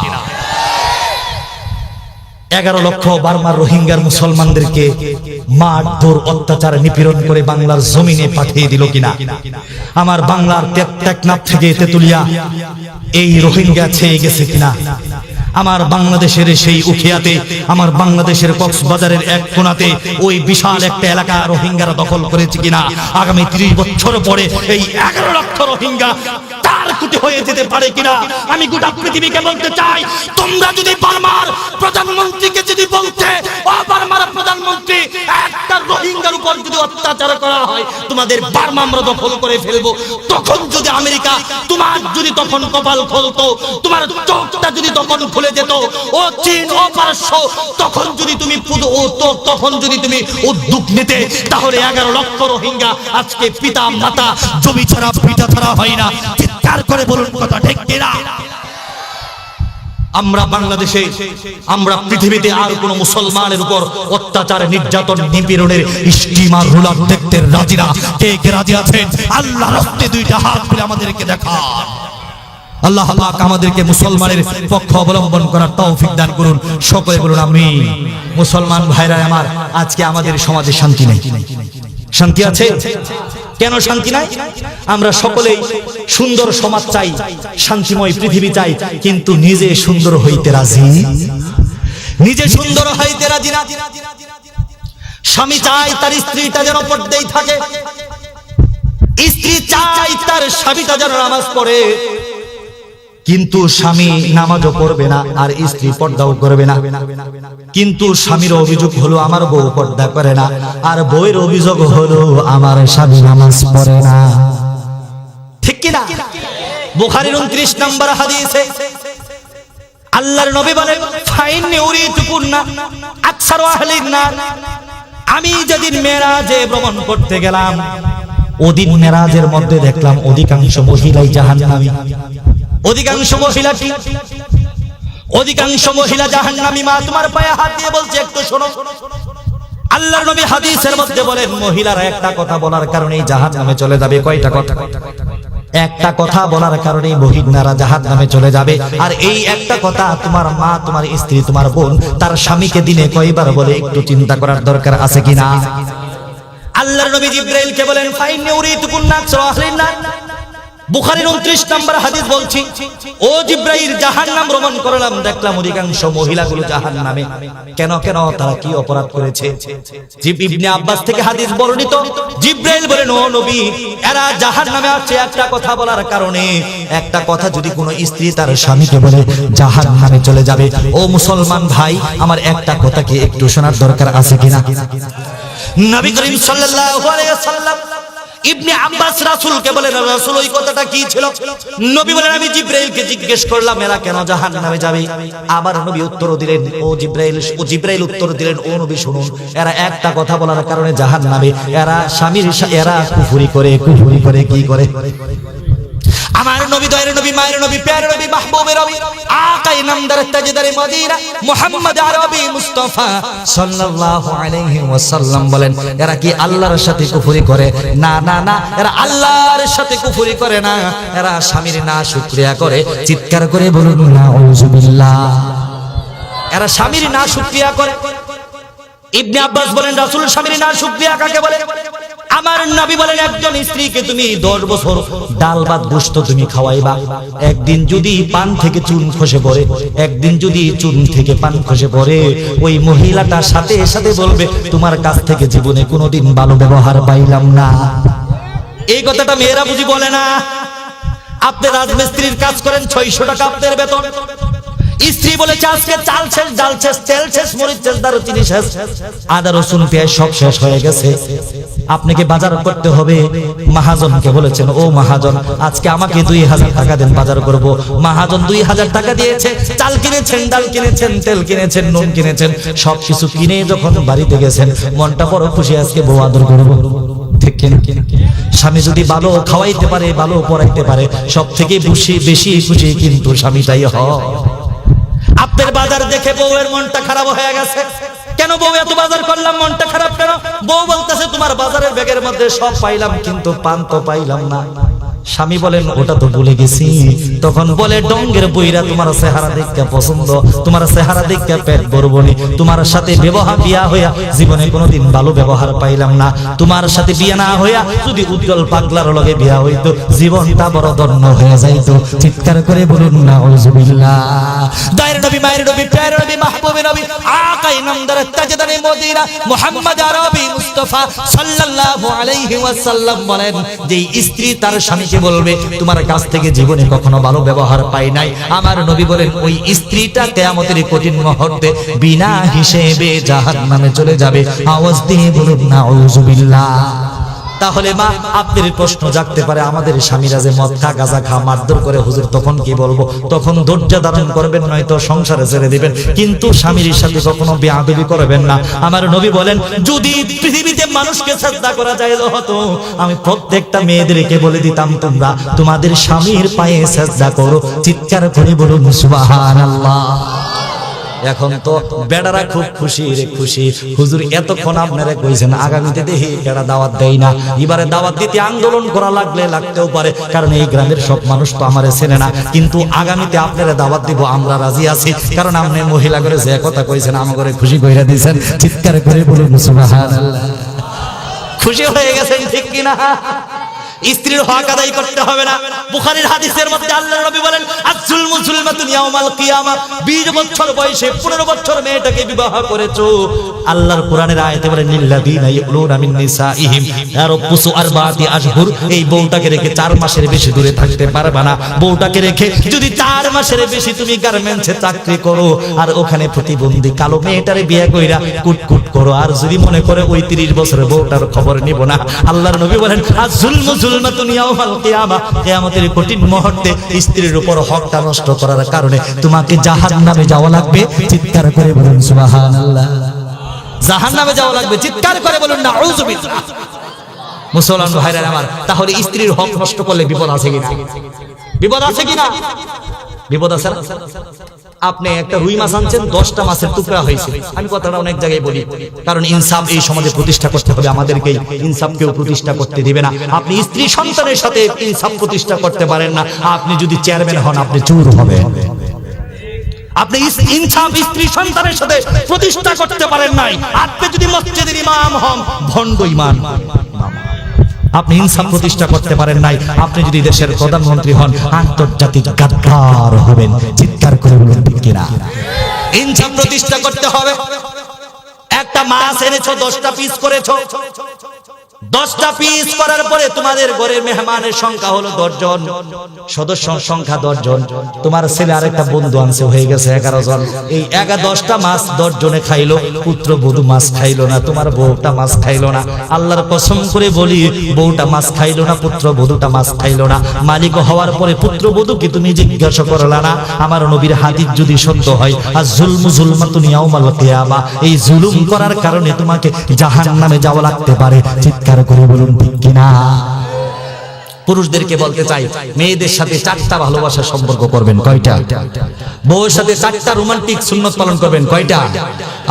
11 লক্ষ বার্মার রোহিঙ্গার মুসলমানদেরকে মারধর, অত্যাচার, নিপীড়ন করে বাংলার জমিনে পাঠিয়ে দিল কিনা? আমার বাংলার টেকনাফ থেকে তেতুলিয়া এই রোহিঙ্গা ছেয়ে গেছে কিনা? আমার বাংলাদেশের সেই উখিয়াতে, আমার বাংলাদেশের কক্সবাজারের এক কোণাতে ওই বিশাল একটা এলাকা রোহিঙ্গারা দখল করেছে কিনা? আগামী 30 বছর পরে এই 11 লক্ষ রোহিঙ্গা তার কুটি হয়ে যেতে পারে কিনা? আমি গোটা পৃথিবীকে বলতে চাই, তোমরা যদি বার্মার প্রধানমন্ত্রীকে যদি বলতে, ও বার্মার প্রধানমন্ত্রী, একটা রোহিঙ্গার উপর যদি অত্যাচার করা হয় তোমাদের বার্মা আমরা দখল করে ফেলবো, তখন যদি আমেরিকা তোমার যদি তখন কপাল খুলতো, তোমার চোখটা যদি তখন খুলে যেত, ও চীন ও পারস্য, তখন যদি তুমি উদ্যোগ নিতে, তাহলে 11 লক্ষ রোহিঙ্গা আজকে পিতা মাতা জমি ছাড়া পিতা ছাড়া হয় না। চিৎকার করে বলুন কথা ঠিক কিনা? আমরা বাংলাদেশে, আমরা পৃথিবীতে আর কোন মুসলমানের উপর অত্যাচার, নির্যাতন, নিপীড়নের স্টিমার রুলার দেখতে রাজি না। কে কে রাজি আছেন? আল্লাহ রাস্তে দুইটা হাত তুলে আমাদেরকে দেখান। আল্লাহ পাক আমাদেরকে মুসলমানের পক্ষ অবলম্বন করার তৌফিক দান করুন। সকলে বলুন আমিন। মুসলমান ভাইরা আমার, আজকে আমাদের সমাজে শান্তি নেই। শান্তি আছে? কেন শান্তি নাই? আমরা সকলেই সুন্দর সমাজ চাই, শান্তিময় পৃথিবী চাই, কিন্তু নিজে সুন্দর হইতে রাজি, নিজে সুন্দর হইতে রাজি না। স্বামী চাই তার স্ত্রীটা যেন পর্দায় থাকে, স্ত্রী চাই তার স্বামীটা যেন নামাজ পড়ে, কিন্তু স্বামী নামাজও পড়বে না আর স্ত্রী পর্দাও করবে না। কিন্তু স্বামীর অভিযোগ হলো আমার বউ পর্দা করে না, আর বউয়ের অভিযোগ হলো আমার স্বামী নামাজ পড়ে না। ঠিক কি না? বুখারীর 29 নম্বর হাদিসে আল্লাহর নবী বলেন, ফাইন্নী উরিতুকুন্না আকসারু আহলিন নার। আমি যেদিন মেরাজে ভ্রমণ করতে গেলাম, ওদিন মেরাজের মধ্যে দেখলাম অধিকাংশ মহিলাই জাহান্নামী। অধিকাংশ মহিলা জাহান্নামী। মা তোমার পায়ে হাত দিয়ে বলছে, একটু শোনো। আল্লাহর নবী হাদিসের মধ্যে বলেন, মহিলারা একটা কথা বলার কারণেই জাহান্নামে চলে যাবে। কয়টা কথা? একটা কথা বলার কারণেই মহিলারা জাহান্নামে চলে যাবে। আর এই একটা কথা তোমার মা, তোমার স্ত্রী, তোমার বোন তার স্বামীকে দিনে কয়বার বলে, একটু চিন্তা করার দরকার আছে কিনা? আল্লাহর নবী জিবরাইলকে বলেন, ফাইন্নী উরিতুকুন্না আকসারু আহলিন নার। বুখারীর 29 নম্বর হাদিস বলছি, ও জিবরাইল, জাহান্নাম ভ্রমণ করলাম, দেখলাম অধিকাংশ মহিলাগুলো জাহান্নামে। কেন? তারা কি অপরাধ করেছে? ইবনে আব্বাস থেকে হাদিস বর্ণিত, জিবরাইল বলেন, ও নবী, এরা জাহান্নামে আছে একটা কথা বলার কারণে। একটা কথা যদি কোনো স্ত্রী তার স্বামীকে বলে, জাহান্নামে চলে যাবে। ও মুসলমান ভাই আমার, একটা কথা কি একটু শোনার দরকার আছে কিনা? নবী করিম সাল্লাল্লাহু আলাইহি ওয়াসাল্লাম ইবনে আব্বাস রাসূলকে বলেন, রাসূল ওই কথাটা কি ছিল? নবী বলেন, আমি জিবরাইলকে জিজ্ঞেস করলাম এরা কেন জাহান্নামে যাবে। আবার নবী উত্তর দিলেন, ও জিবরাইল উত্তর দিলেন, ও নবী শুনুন, এরা একটা কথা বলার কারণে জাহান্নামে। এরা কুফরি করে কি করে? আমার নবী, দয়ার নবী, মায়ের নবী, প্যার নবী, মাহবুবের নবী, আকাই নামদার তাজদারে মদিনা মুহাম্মদ আরবি মুস্তাফা সাল্লাল্লাহু আলাইহি ওয়াসাল্লাম বলেন, এরা কি আল্লাহর সাথে কুফরি করে? না, এরা আল্লাহর সাথে কুফরি করে না, এরা স্বামীর নাশুকরিয়া করে। চিৎকার করে বলুন নাউযুবিল্লাহ। এরা স্বামীর নাশুকরিয়া করে। ইবনে আব্বাস বলেন, রাসূল স্বামীর নাশুকরিয়া কাকে বলে? আমার নবী বলেন, একজন স্ত্রীকে তুমি 10 বছর ডাল ভাত গোশত তুমি খাওয়াইবা, একদিন যদি পান থেকে চুন খসে পড়ে, একদিন যদি চুন থেকে পান খসে পড়ে, ওই মহিলাটা সাথে সাথে বলবে, তোমার কাছ থেকে জীবনে কোনোদিন ভালো ব্যবহার পাইলাম না। এই কথাটা মেয়েরা বুঝি বলে না? আপনি রাজমিস্ত্রির কাজ করেন, 600 টাকা আপনার বেতন। স্ত্রী বলেছে, আজকে চাল শেষ, ডাল শেষ, তেল শেষ, মরিচ শেষ, দারুচিনি শেষ, আদা রসুন পেঁয়াজ সব শেষ হয়ে গেছে, আপনাকে বাজার করতে হবে। মহাজনকে বলেছেন, ও মহাজন, আজকে আমাকে 2000 টাকা দেন, বাজার করব। মহাজন 2000 টাকা দিয়েছে। চাল কিনেছেন, ডাল কিনেছেন, তেল কিনেছেন, নুন কিনেছেন, সবকিছু কিনে যখন বাড়িতে গেছেন, মনটা বড় খুশি, আজকে বউ আদর করব। ঠিক কিনা? স্বামী যদি ভালো খাওয়াইতে পারে, ভালো পড়াইতে পারে, সব থেকে বেশি খুশি কিন্তু স্বামীটাই হয়। আপনার বাজার দেখে বউয়ের মনটা খারাপ হয়ে গেছে। কেন বউ এত বাজার করলাম, মনটা খারাপ কেন? বউ বলতেছে, তোমার বাজারের ব্যাগের মধ্যে সব পাইলাম, কিন্তু পান তো পাইলাম না। স্বামী বলেন, ওটা তো ভুলে গেছি। তখন বলে, ডঙ্গের বইরা, তোমার চেহারা দেখতে পছন্দ, তোমার চেহারা দেখতে পেট ভরবনি, তোমার সাথে বিয়া হইয়া জীবনে কোনোদিন ভালো ব্যবহার পাইলাম না। তোমার সাথে বিয়ে না হইয়া যদি উজ্জ্বল পাগলার লগে বিয়া হইতো, জীবনটা বড় ধন্য হয়ে যাইতো। চিৎকার করে বলুন নাউযুবিল্লাহ। দয়ার নবী, মায়ের নবী, প্যার নবী, মাহবুবের নবী, আকাই নামদার তাজদারে মদিনা মুহাম্মদ আরবি মুস্তাফা সাল্লাল্লাহু আলাইহি ওয়াসাল্লাম বলেন, যে স্ত্রী তার স্বামী বলবে, তোমার কাছ থেকে জীবনে কখনো ভালো ব্যবহার পাই নাই, আমার নবী বলেন, ওই স্ত্রীটা কিয়ামতের কঠিন মুহূর্তে বিনা হিসেবে জাহান্নামে চলে যাবে। আওয়াজ দিয়ে বলুন নাউযুবিল্লাহ। তাহলে মা আপনার প্রশ্ন জাগতে পারে, আমাদের স্বামীরা যে মদ খা গাঁজা খা মারধর করে হুজুর, তখন কি বলবো? তখন ধৈর্য ধারণ করবেন, নয়তো সংসারে ছেড়ে দিবেন, কিন্তু স্বামীর সাথে কখনো বেয়াদবি করবেন না। আমার নবী বলেন, যদি পৃথিবীতে মানুষকে সাজদা করা যায় হতো, আমি প্রত্যেকটা মেয়েদেরকে বলে দিতাম, তোমরা তোমাদের স্বামীর পায়ে সাজদা করো। চিৎকার করে বলুন সুবহানাল্লাহ। এখন তো বেড়ারা খুব খুশি রে খুশি, হুজুর এতক্ষণ আপনারা কইছেন, আগামীতে দেখি বেড়া দাওয়াত দেয় না, এবারে দাওয়াত দিতে আন্দোলন করা লাগতেও পারে, কারণ এই গ্রামের সব মানুষ তো আমারে চেনে না, কিন্তু আগামীতে আপনারা দাওয়াত দিব, আমরা রাজি আছি, কারণ আপনি মহিলা করে যে কথা কইছেন আমাকে খুশি কইরা দিয়েছেন। চিৎকার করে বলুন সুবহানাল্লাহ। খুশি হয়ে গেছেন ঠিক কিনা? স্ত্রীর হক আদায় করতে হবে না। বুখারীর হাদিসের মধ্যে আল্লাহর নবী বলেন, আয-যুলমু যুলমাতুন ইয়াউমাল কিয়ামা। 20 বছর বয়সে 15 বছর মেয়েটাকে বিবাহ করেছো, আল্লাহর কোরআনের আয়াতে বলেন, লিল্লাযীনা ইয়াউলুনা মিন নিসাইহিম ইয়ারবুসু আরবাআতি আশহুর। এই বউটাকে রেখে 4 মাসের বেশি দূরে থাকতে পারবে না। বউটাকে রেখে যদি 4 মাসের বেশি তুমি গার্মেন্টসে চাকরি করো, আর ওখানে প্রতিবন্ধী কালো মেয়েটারে বিয়ে কইরা কুটকুট করো, আর যদি মনে করে ওই 30 বছরের বউটার খবর নিব না, আল্লাহর নবী বলেন, আয-যুলমু যুলমাতুন ইয়াউমাল কিয়ামা। কিয়ামতের কঠিন মুহূর্তে স্ত্রীর উপর হকটা নষ্ট করার কারণে তোমাকে জাহান্নামে যাওয়া লাগবে। চিৎকার করে বলুন সুবহানাল্লাহ। জাহান্নামে যাওয়া লাগবে, চিৎকার করে বলুন নাউযুবিল্লাহ। মুসলমান ভাইরা আমার, তাহলে স্ত্রীর হক নষ্ট করলে বিপদ আছে কিনা? বিপদ আছে কিনা? বিপদ আছে। আপনি একটা রুই মাছ আনছেন, 10টা মাছের টুকরা হয়েছে। আমি কথাটা অনেক জায়গায় বলি, কারণ ইনসাফ এই সমাজে প্রতিষ্ঠা করতে হবে, আমাদেরকে ইনসাফ কেউ প্রতিষ্ঠা করতে দিবে না। আপনি স্ত্রী সন্তানের সাথে ইনসাফ প্রতিষ্ঠা করতে পারেন না, আপনি যদি চেয়ারম্যান হন আপনি চোর হবেন। আপনি ইনসাফ স্ত্রী সন্তানের সাথে প্রতিষ্ঠা করতে পারেন নাই, আপনি যদি মসজিদের ইমাম হন ভণ্ড ইমাম। আপনি ইনসাফ প্রতিষ্ঠা করতে পারেন নাই, আপনি যদি দেশের প্রধানমন্ত্রী হন আন্তর্জাতিক গাদ্দার হবেন। চিৎকার করে বলুন ঠিক কিনা? ইনসাফ প্রতিষ্ঠা করতে হবে। একটা মাছ এনেছো, 10টা পিস করেছো, 10টা পিস করার পরে তোমাদের ঘরের মেহমানের সংখ্যা হলো 10 জন, সদস্যর সংখ্যা 10 জন। তোমার ছেলে আরেকটা বন্ধু আনছে, হয়ে গেছে 11 জন। এই 10টা মাছ 10 জনে খাইলো, পুত্র বধূ মাছ খাইলো না, তোমার বউটা মাছ খাইলো না। আল্লাহর কসম করে বলি, বউটা মাছ খাইলো না, পুত্র বধূটা মাছ খাইলো না। মালিক হওয়ার পরে পুত্র বধূকে তুমি জিজ্ঞাসা করলা না? আমার নবীর হাদিস যদি সত্য হয়, আয-যুলমু যুলমাতুন ইয়াউমাল কিয়ামা, এই জুলুম করার কারণে তোমাকে জাহান্নামে যাওয়া লাগতে পারে। চিৎকার করে বলুন ঠিক কিনা? পুরুষদেরকে বলতে চাই, মেয়েদের সাথে 4টা ভালোবাসার সম্পর্ক করবেন। কয়টা? বউয়ের সাথে 4টা রোমান্টিক সুন্নাত পালন করবেন। কয়টা?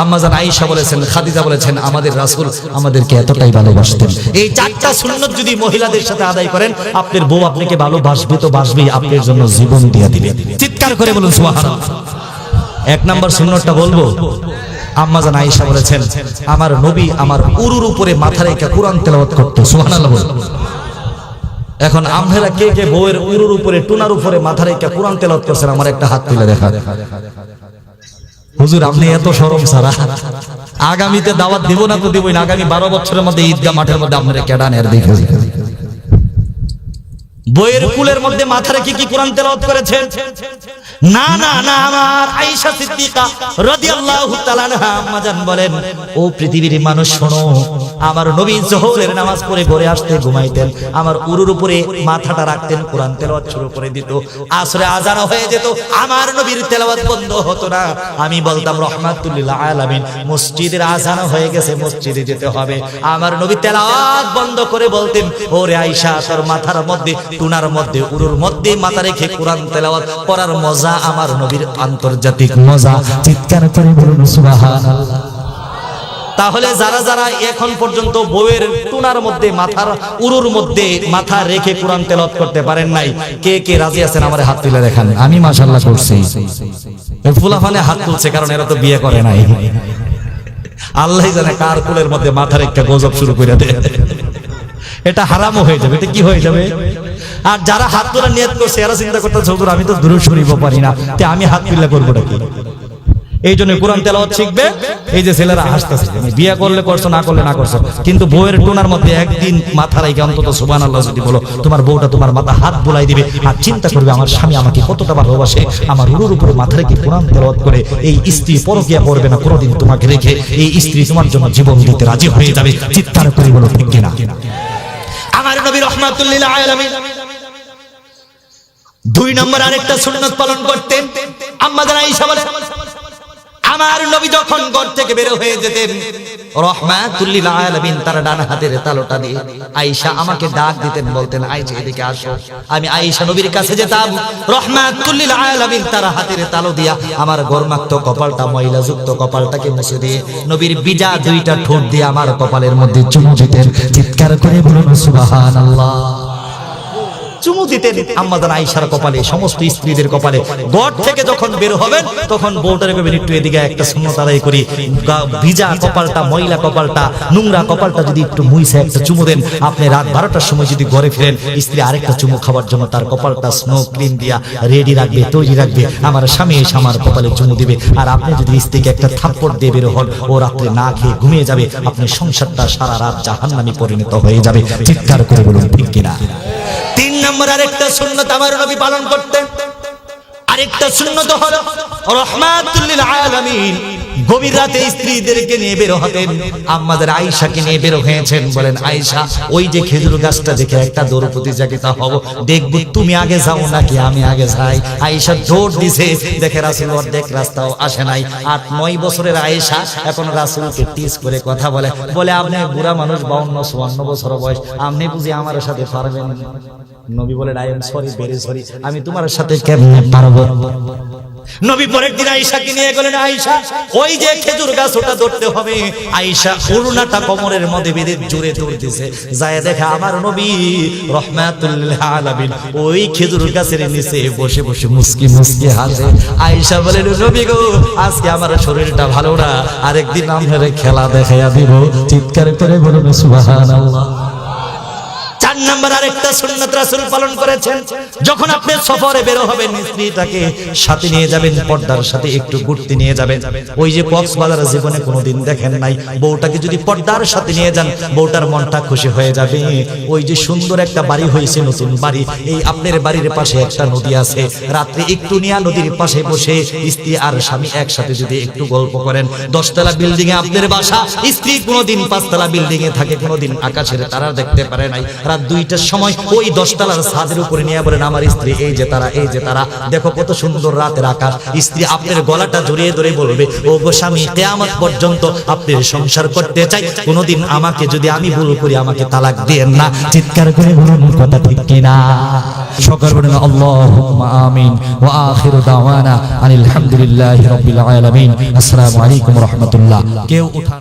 আম্মা জান আয়েশা বলেছেন, খাদিজা বলেছেন, আমাদের রাসূল আমাদেরকে এতটাই ভালোবাসতেন। এই 4টা সুন্নাত যদি মহিলাদের সাথে আদায় করেন, আপনার বউ আপনাকে ভালোবাসবে তো বাসবেই, আপনার জন্য জীবন দিয়ে দিবে। চিৎকার করে বলুন সুবহানাল্লাহ। 1 নম্বর সুন্নাতটা বলবো, আম্মা জান আয়েশা বলেছেন, আমার নবী আমার উরুর উপরে মাথা রেখে কোরআন তেলাওয়াত করত। সুবহানাল্লাহ। এখন আপনারা কে কে বউয়ের উরুর উপরে টুনার উপরে মাথা রেখে কোরআন তেলাওয়াত করছেন? আমার একটা হাত তুলে দেখা। হুজুর আপনি এত শরম ছাড়া, আগামীতে দাওয়াত দিব না তো দিবই না, আগামী 12 বছরের মধ্যে ঈদগাহ মাঠের মধ্যে আপনারা কেডানের দেখে বইয়ের কুলের মধ্যে মাথা রেখে কি কোরআন তেলাওয়াত করেছেন? না না না। আমার আয়েশা সিদ্দিকা রাদিয়াল্লাহু তাআলা আনহা আম্মা জান বলেন, ও পৃথিবীর মানুষ শোনো, আমার নবী যোহরের নামাজ পড়ে ঘরে আসতে ঘুমাইতেন, আমার উরুর উপরে মাথাটা রাখতেন, কোরআন তেলাওয়াত শুরু করে দিত। আসরে আযান হয়ে যেত, আমার নবীর তেলাওয়াত বন্ধ হতো না। আমি বলতাম রাহমাতুল লিল আলামিন, মসজিদের আযান হয়ে গেছে, মসজিদে যেতে হবে। আমার নবী তেলাওয়াত বন্ধ করে বলতেন, ওরে আয়েশা, তোর মাথার মধ্যে টুনার মধ্যে উরুর মধ্যে মাথা রেখে কোরআন তেলাওয়াত করার মজা আমার নবীর আন্তর্জাতিক মজা। চিৎকার করে বলুন সুবহানাল্লাহ। তাহলে যারা যারা এখন পর্যন্ত বউয়ের টুনার মধ্যে মাথার উরুর মধ্যে মাথা রেখে কোরআন তেলাওয়াত করতে পারেন নাই, কে কে রাজি আছেন আমার হাত তুলে দেখান। আমি মাশাআল্লাহ করছি। এই ফুলাফানে হাত তুলছে কারণ এরা তো বিয়ে করে নাই। আল্লাহই জানে কার কুলের মধ্যে মাথা রেখে গজব শুরু করে দেয়। এটা হারামও হয়ে যাবে। এটা কি হয়ে যাবে? আর যারা হাত তোলা নিয়ত করছে এরা চিন্তা করতেছে, হুজুর আমি তো দুরূদ শরীফ পারি না, তে আমি হাত তুলে করবোটা কি? এই জন্য কোরআন তেলাওয়াত শিখবে। এই যে ছেলেরা হাসতেছে, বিয়ে করলে করছো, না করলে না করছো, কিন্তু বউয়ের টুনার মধ্যে একদিন মাথা রেখে অন্তত সুবহানাল্লাহ যদি বলো, তোমার বউটা তোমার মাথা হাত বুলাই দিবে আর চিন্তা করবে আমার স্বামী আমাকে কতটা ভালোবাসে, আমার উরুর উপরে মাথা রেখে কোরআন তেলাওয়াত করে। এই স্ত্রী পরকিয়া করবে না কোনোদিন তোমাকে রেখে, এই স্ত্রী তোমার জন্য জীবন দিতে রাজি হয়ে যাবে। চিৎকার করে বলো ঠিক কিনা? আমার নবী রাহমাতুল লিল আলামিন 2 নম্বর আরেকটা সুন্নাত পালন করতেন। আম্মা জান আয়েশা বলেন, আমার নবী যখন ঘর থেকে বের হয়ে যেতেন রাহমাতুল লিল আলামিন তার ডান হাতের তালুটা দিয়ে আয়েশা আমাকে ডাক দিতেন, বলতেন আয়েশা এদিকে আসো। আমি আয়েশা নবীর কাছে যেতাম, রাহমাতুল লিল আলামিন তার হাতের তালু দিয়া আমার গরমাক্ত কপালটা, ময়লাযুক্ত কপালটাকে মুছে দিয়ে নবীর বিজা 2টা ঠোঁট দিয়ে আমার কপালের মধ্যে চুমু দিতেন। চিৎকার করে বলুন সুবহানাল্লাহ। চুমু দিতেন আম্মা জান আয়েশার কপালে, সমস্ত স্ত্রীদের কপালে। ঘর থেকে যখন বের হবেন তখন বউটারে কইবেন একটু এদিকে একটা সুন্নাত আদায় করি, ভিজা কপালটা, ময়লা কপালটা, নোংরা কপালটা যদি একটু মুইছে একটা চুমু দেন। আপনি রাত 12টার সময় যদি ঘরে ফিরেন, স্ত্রী আরেকটা চুমু খাবার জন্য তার কপালটা স্নো ক্রিম দিয়া রেডি রাখবে, তৈরি রাখবে। আমার স্বামী এসে আমার কপালে চুমু দিবে, আর আপনি যদি স্ত্রীকে একটা থাপ্পড় দিয়ে বের হন, ও রাত্রে না খেয়ে ঘুমিয়ে যাবে, আপনার সংসারটা সারা রাত জাহান্নামে পরিণত হয়ে যাবে। চিৎকার করে বলুন ঠিক কিনা? 3 নম্বর আরেকটা সুন্নাত আমার নবী পালন করতেন। আরেকটা সুন্নাত হলো রাহমাতুল লিল আলামিন গভীর রাতে স্ত্রীদেরকে নিয়ে বের হতেন। আম্মাদের আয়েশাকে নিয়ে বের হয়েছেন, বলেন আয়েশা ওই যে খেজুর গাছটা দেখে একটা দৌড় প্রতিযোগিতা হবো, দেখবো তুমি আগে যাও নাকি আমি আগে যাই। আয়েশা দৌড় দিছে, দেখে রাসূল অর্ধেক রাস্তাও আসে নাই। 8-9 বছরের আয়েশা এখন রাসূলকে টিজ করে কথা বলে, বলে আপনি বুড়া মানুষ, 52-54 বছর বয়স, আপনি বুঝি আমার সাথে পারবেন? নবী বলেন I am sorry, very sorry, আমি তোমার সাথে কেমনে পারবো? নবী পরের দিন আয়েশাকে নিয়ে গেলেন, আয়েশা ওই যে খেজুর গাছ ওটা ধরতে হবে। আয়েশা ওড়নাটা কোমরের মধ্যে বেঁধে জোরে ধরতেছে, যায় দেখে আমার নবী রাহমাতুল লিল আলামিন ওই খেজুর গাছের নিচে বসে বসে মুস্কি মুস্কি হাসে। আয়েশা বলেন নবী গো, আজকে আমার শরীরটা ভালো না, আরেকদিন আপনারে খেলা দেখাইয়া দিব। চিৎকার করে বলুন সুবহানাল্লাহ। 4 নম্বর আরেকটা সুন্নাত রাসূল পালন করেছেন, যখন আপনি সফরে বের হবেন স্ত্রীটাকে সাথে নিয়ে যাবেন, পর্দার সাথে একটু ঘুরতে নিয়ে যাবেন। ওই যে কক্সবাজার জীবনে কোনোদিন দেখেন নাই, বউটাকে যদি পর্দার সাথে নিয়ে যান বউটার মনটা খুশি হয়ে যাবে। ওই যে সুন্দর একটা বাড়ি হয়েছে, নতুন বাড়ি, এই আপনার বাড়ির পাশে একটা নদী আছে, রাত্রে একটু নিয়ে নদীর পাশে বসে স্ত্রী আর স্বামী একসাথে যদি একটু গল্প করেন। 10 তলা বিল্ডিং এ আপনার বাসা, স্ত্রী কোনোদিন 5 তলা বিল্ডিং এ থাকে, কোনোদিন আকাশের তারা দেখতে পারে নাই। রাত 2টার সময় ওই 10 তলার ছাদের উপরে নিয়ে বলেন আমার স্ত্রী এই যে তারা, এই যে তারা, দেখো কত সুন্দর রাতের আকাশ। স্ত্রী আপনার গলাটা জড়িয়ে ধরে বলবে, ও গো স্বামী, কিয়ামত পর্যন্ত আপনার সংসার করতে চাই, কোনোদিন আমাকে যদি আমি ভুল করি আমাকে তালাক দিয়েন না। চিৎকার করে বলুন কথা ঠিক কিনা? সকল বলেন আল্লাহুম্মা আমিন। ওয়া আখিরু দাওয়ানা আনিল হামদুলিল্লাহি রাব্বিল আলামিন। আসসালামু আলাইকুম ওয়া রাহমাতুল্লাহ। কেউ উঠান।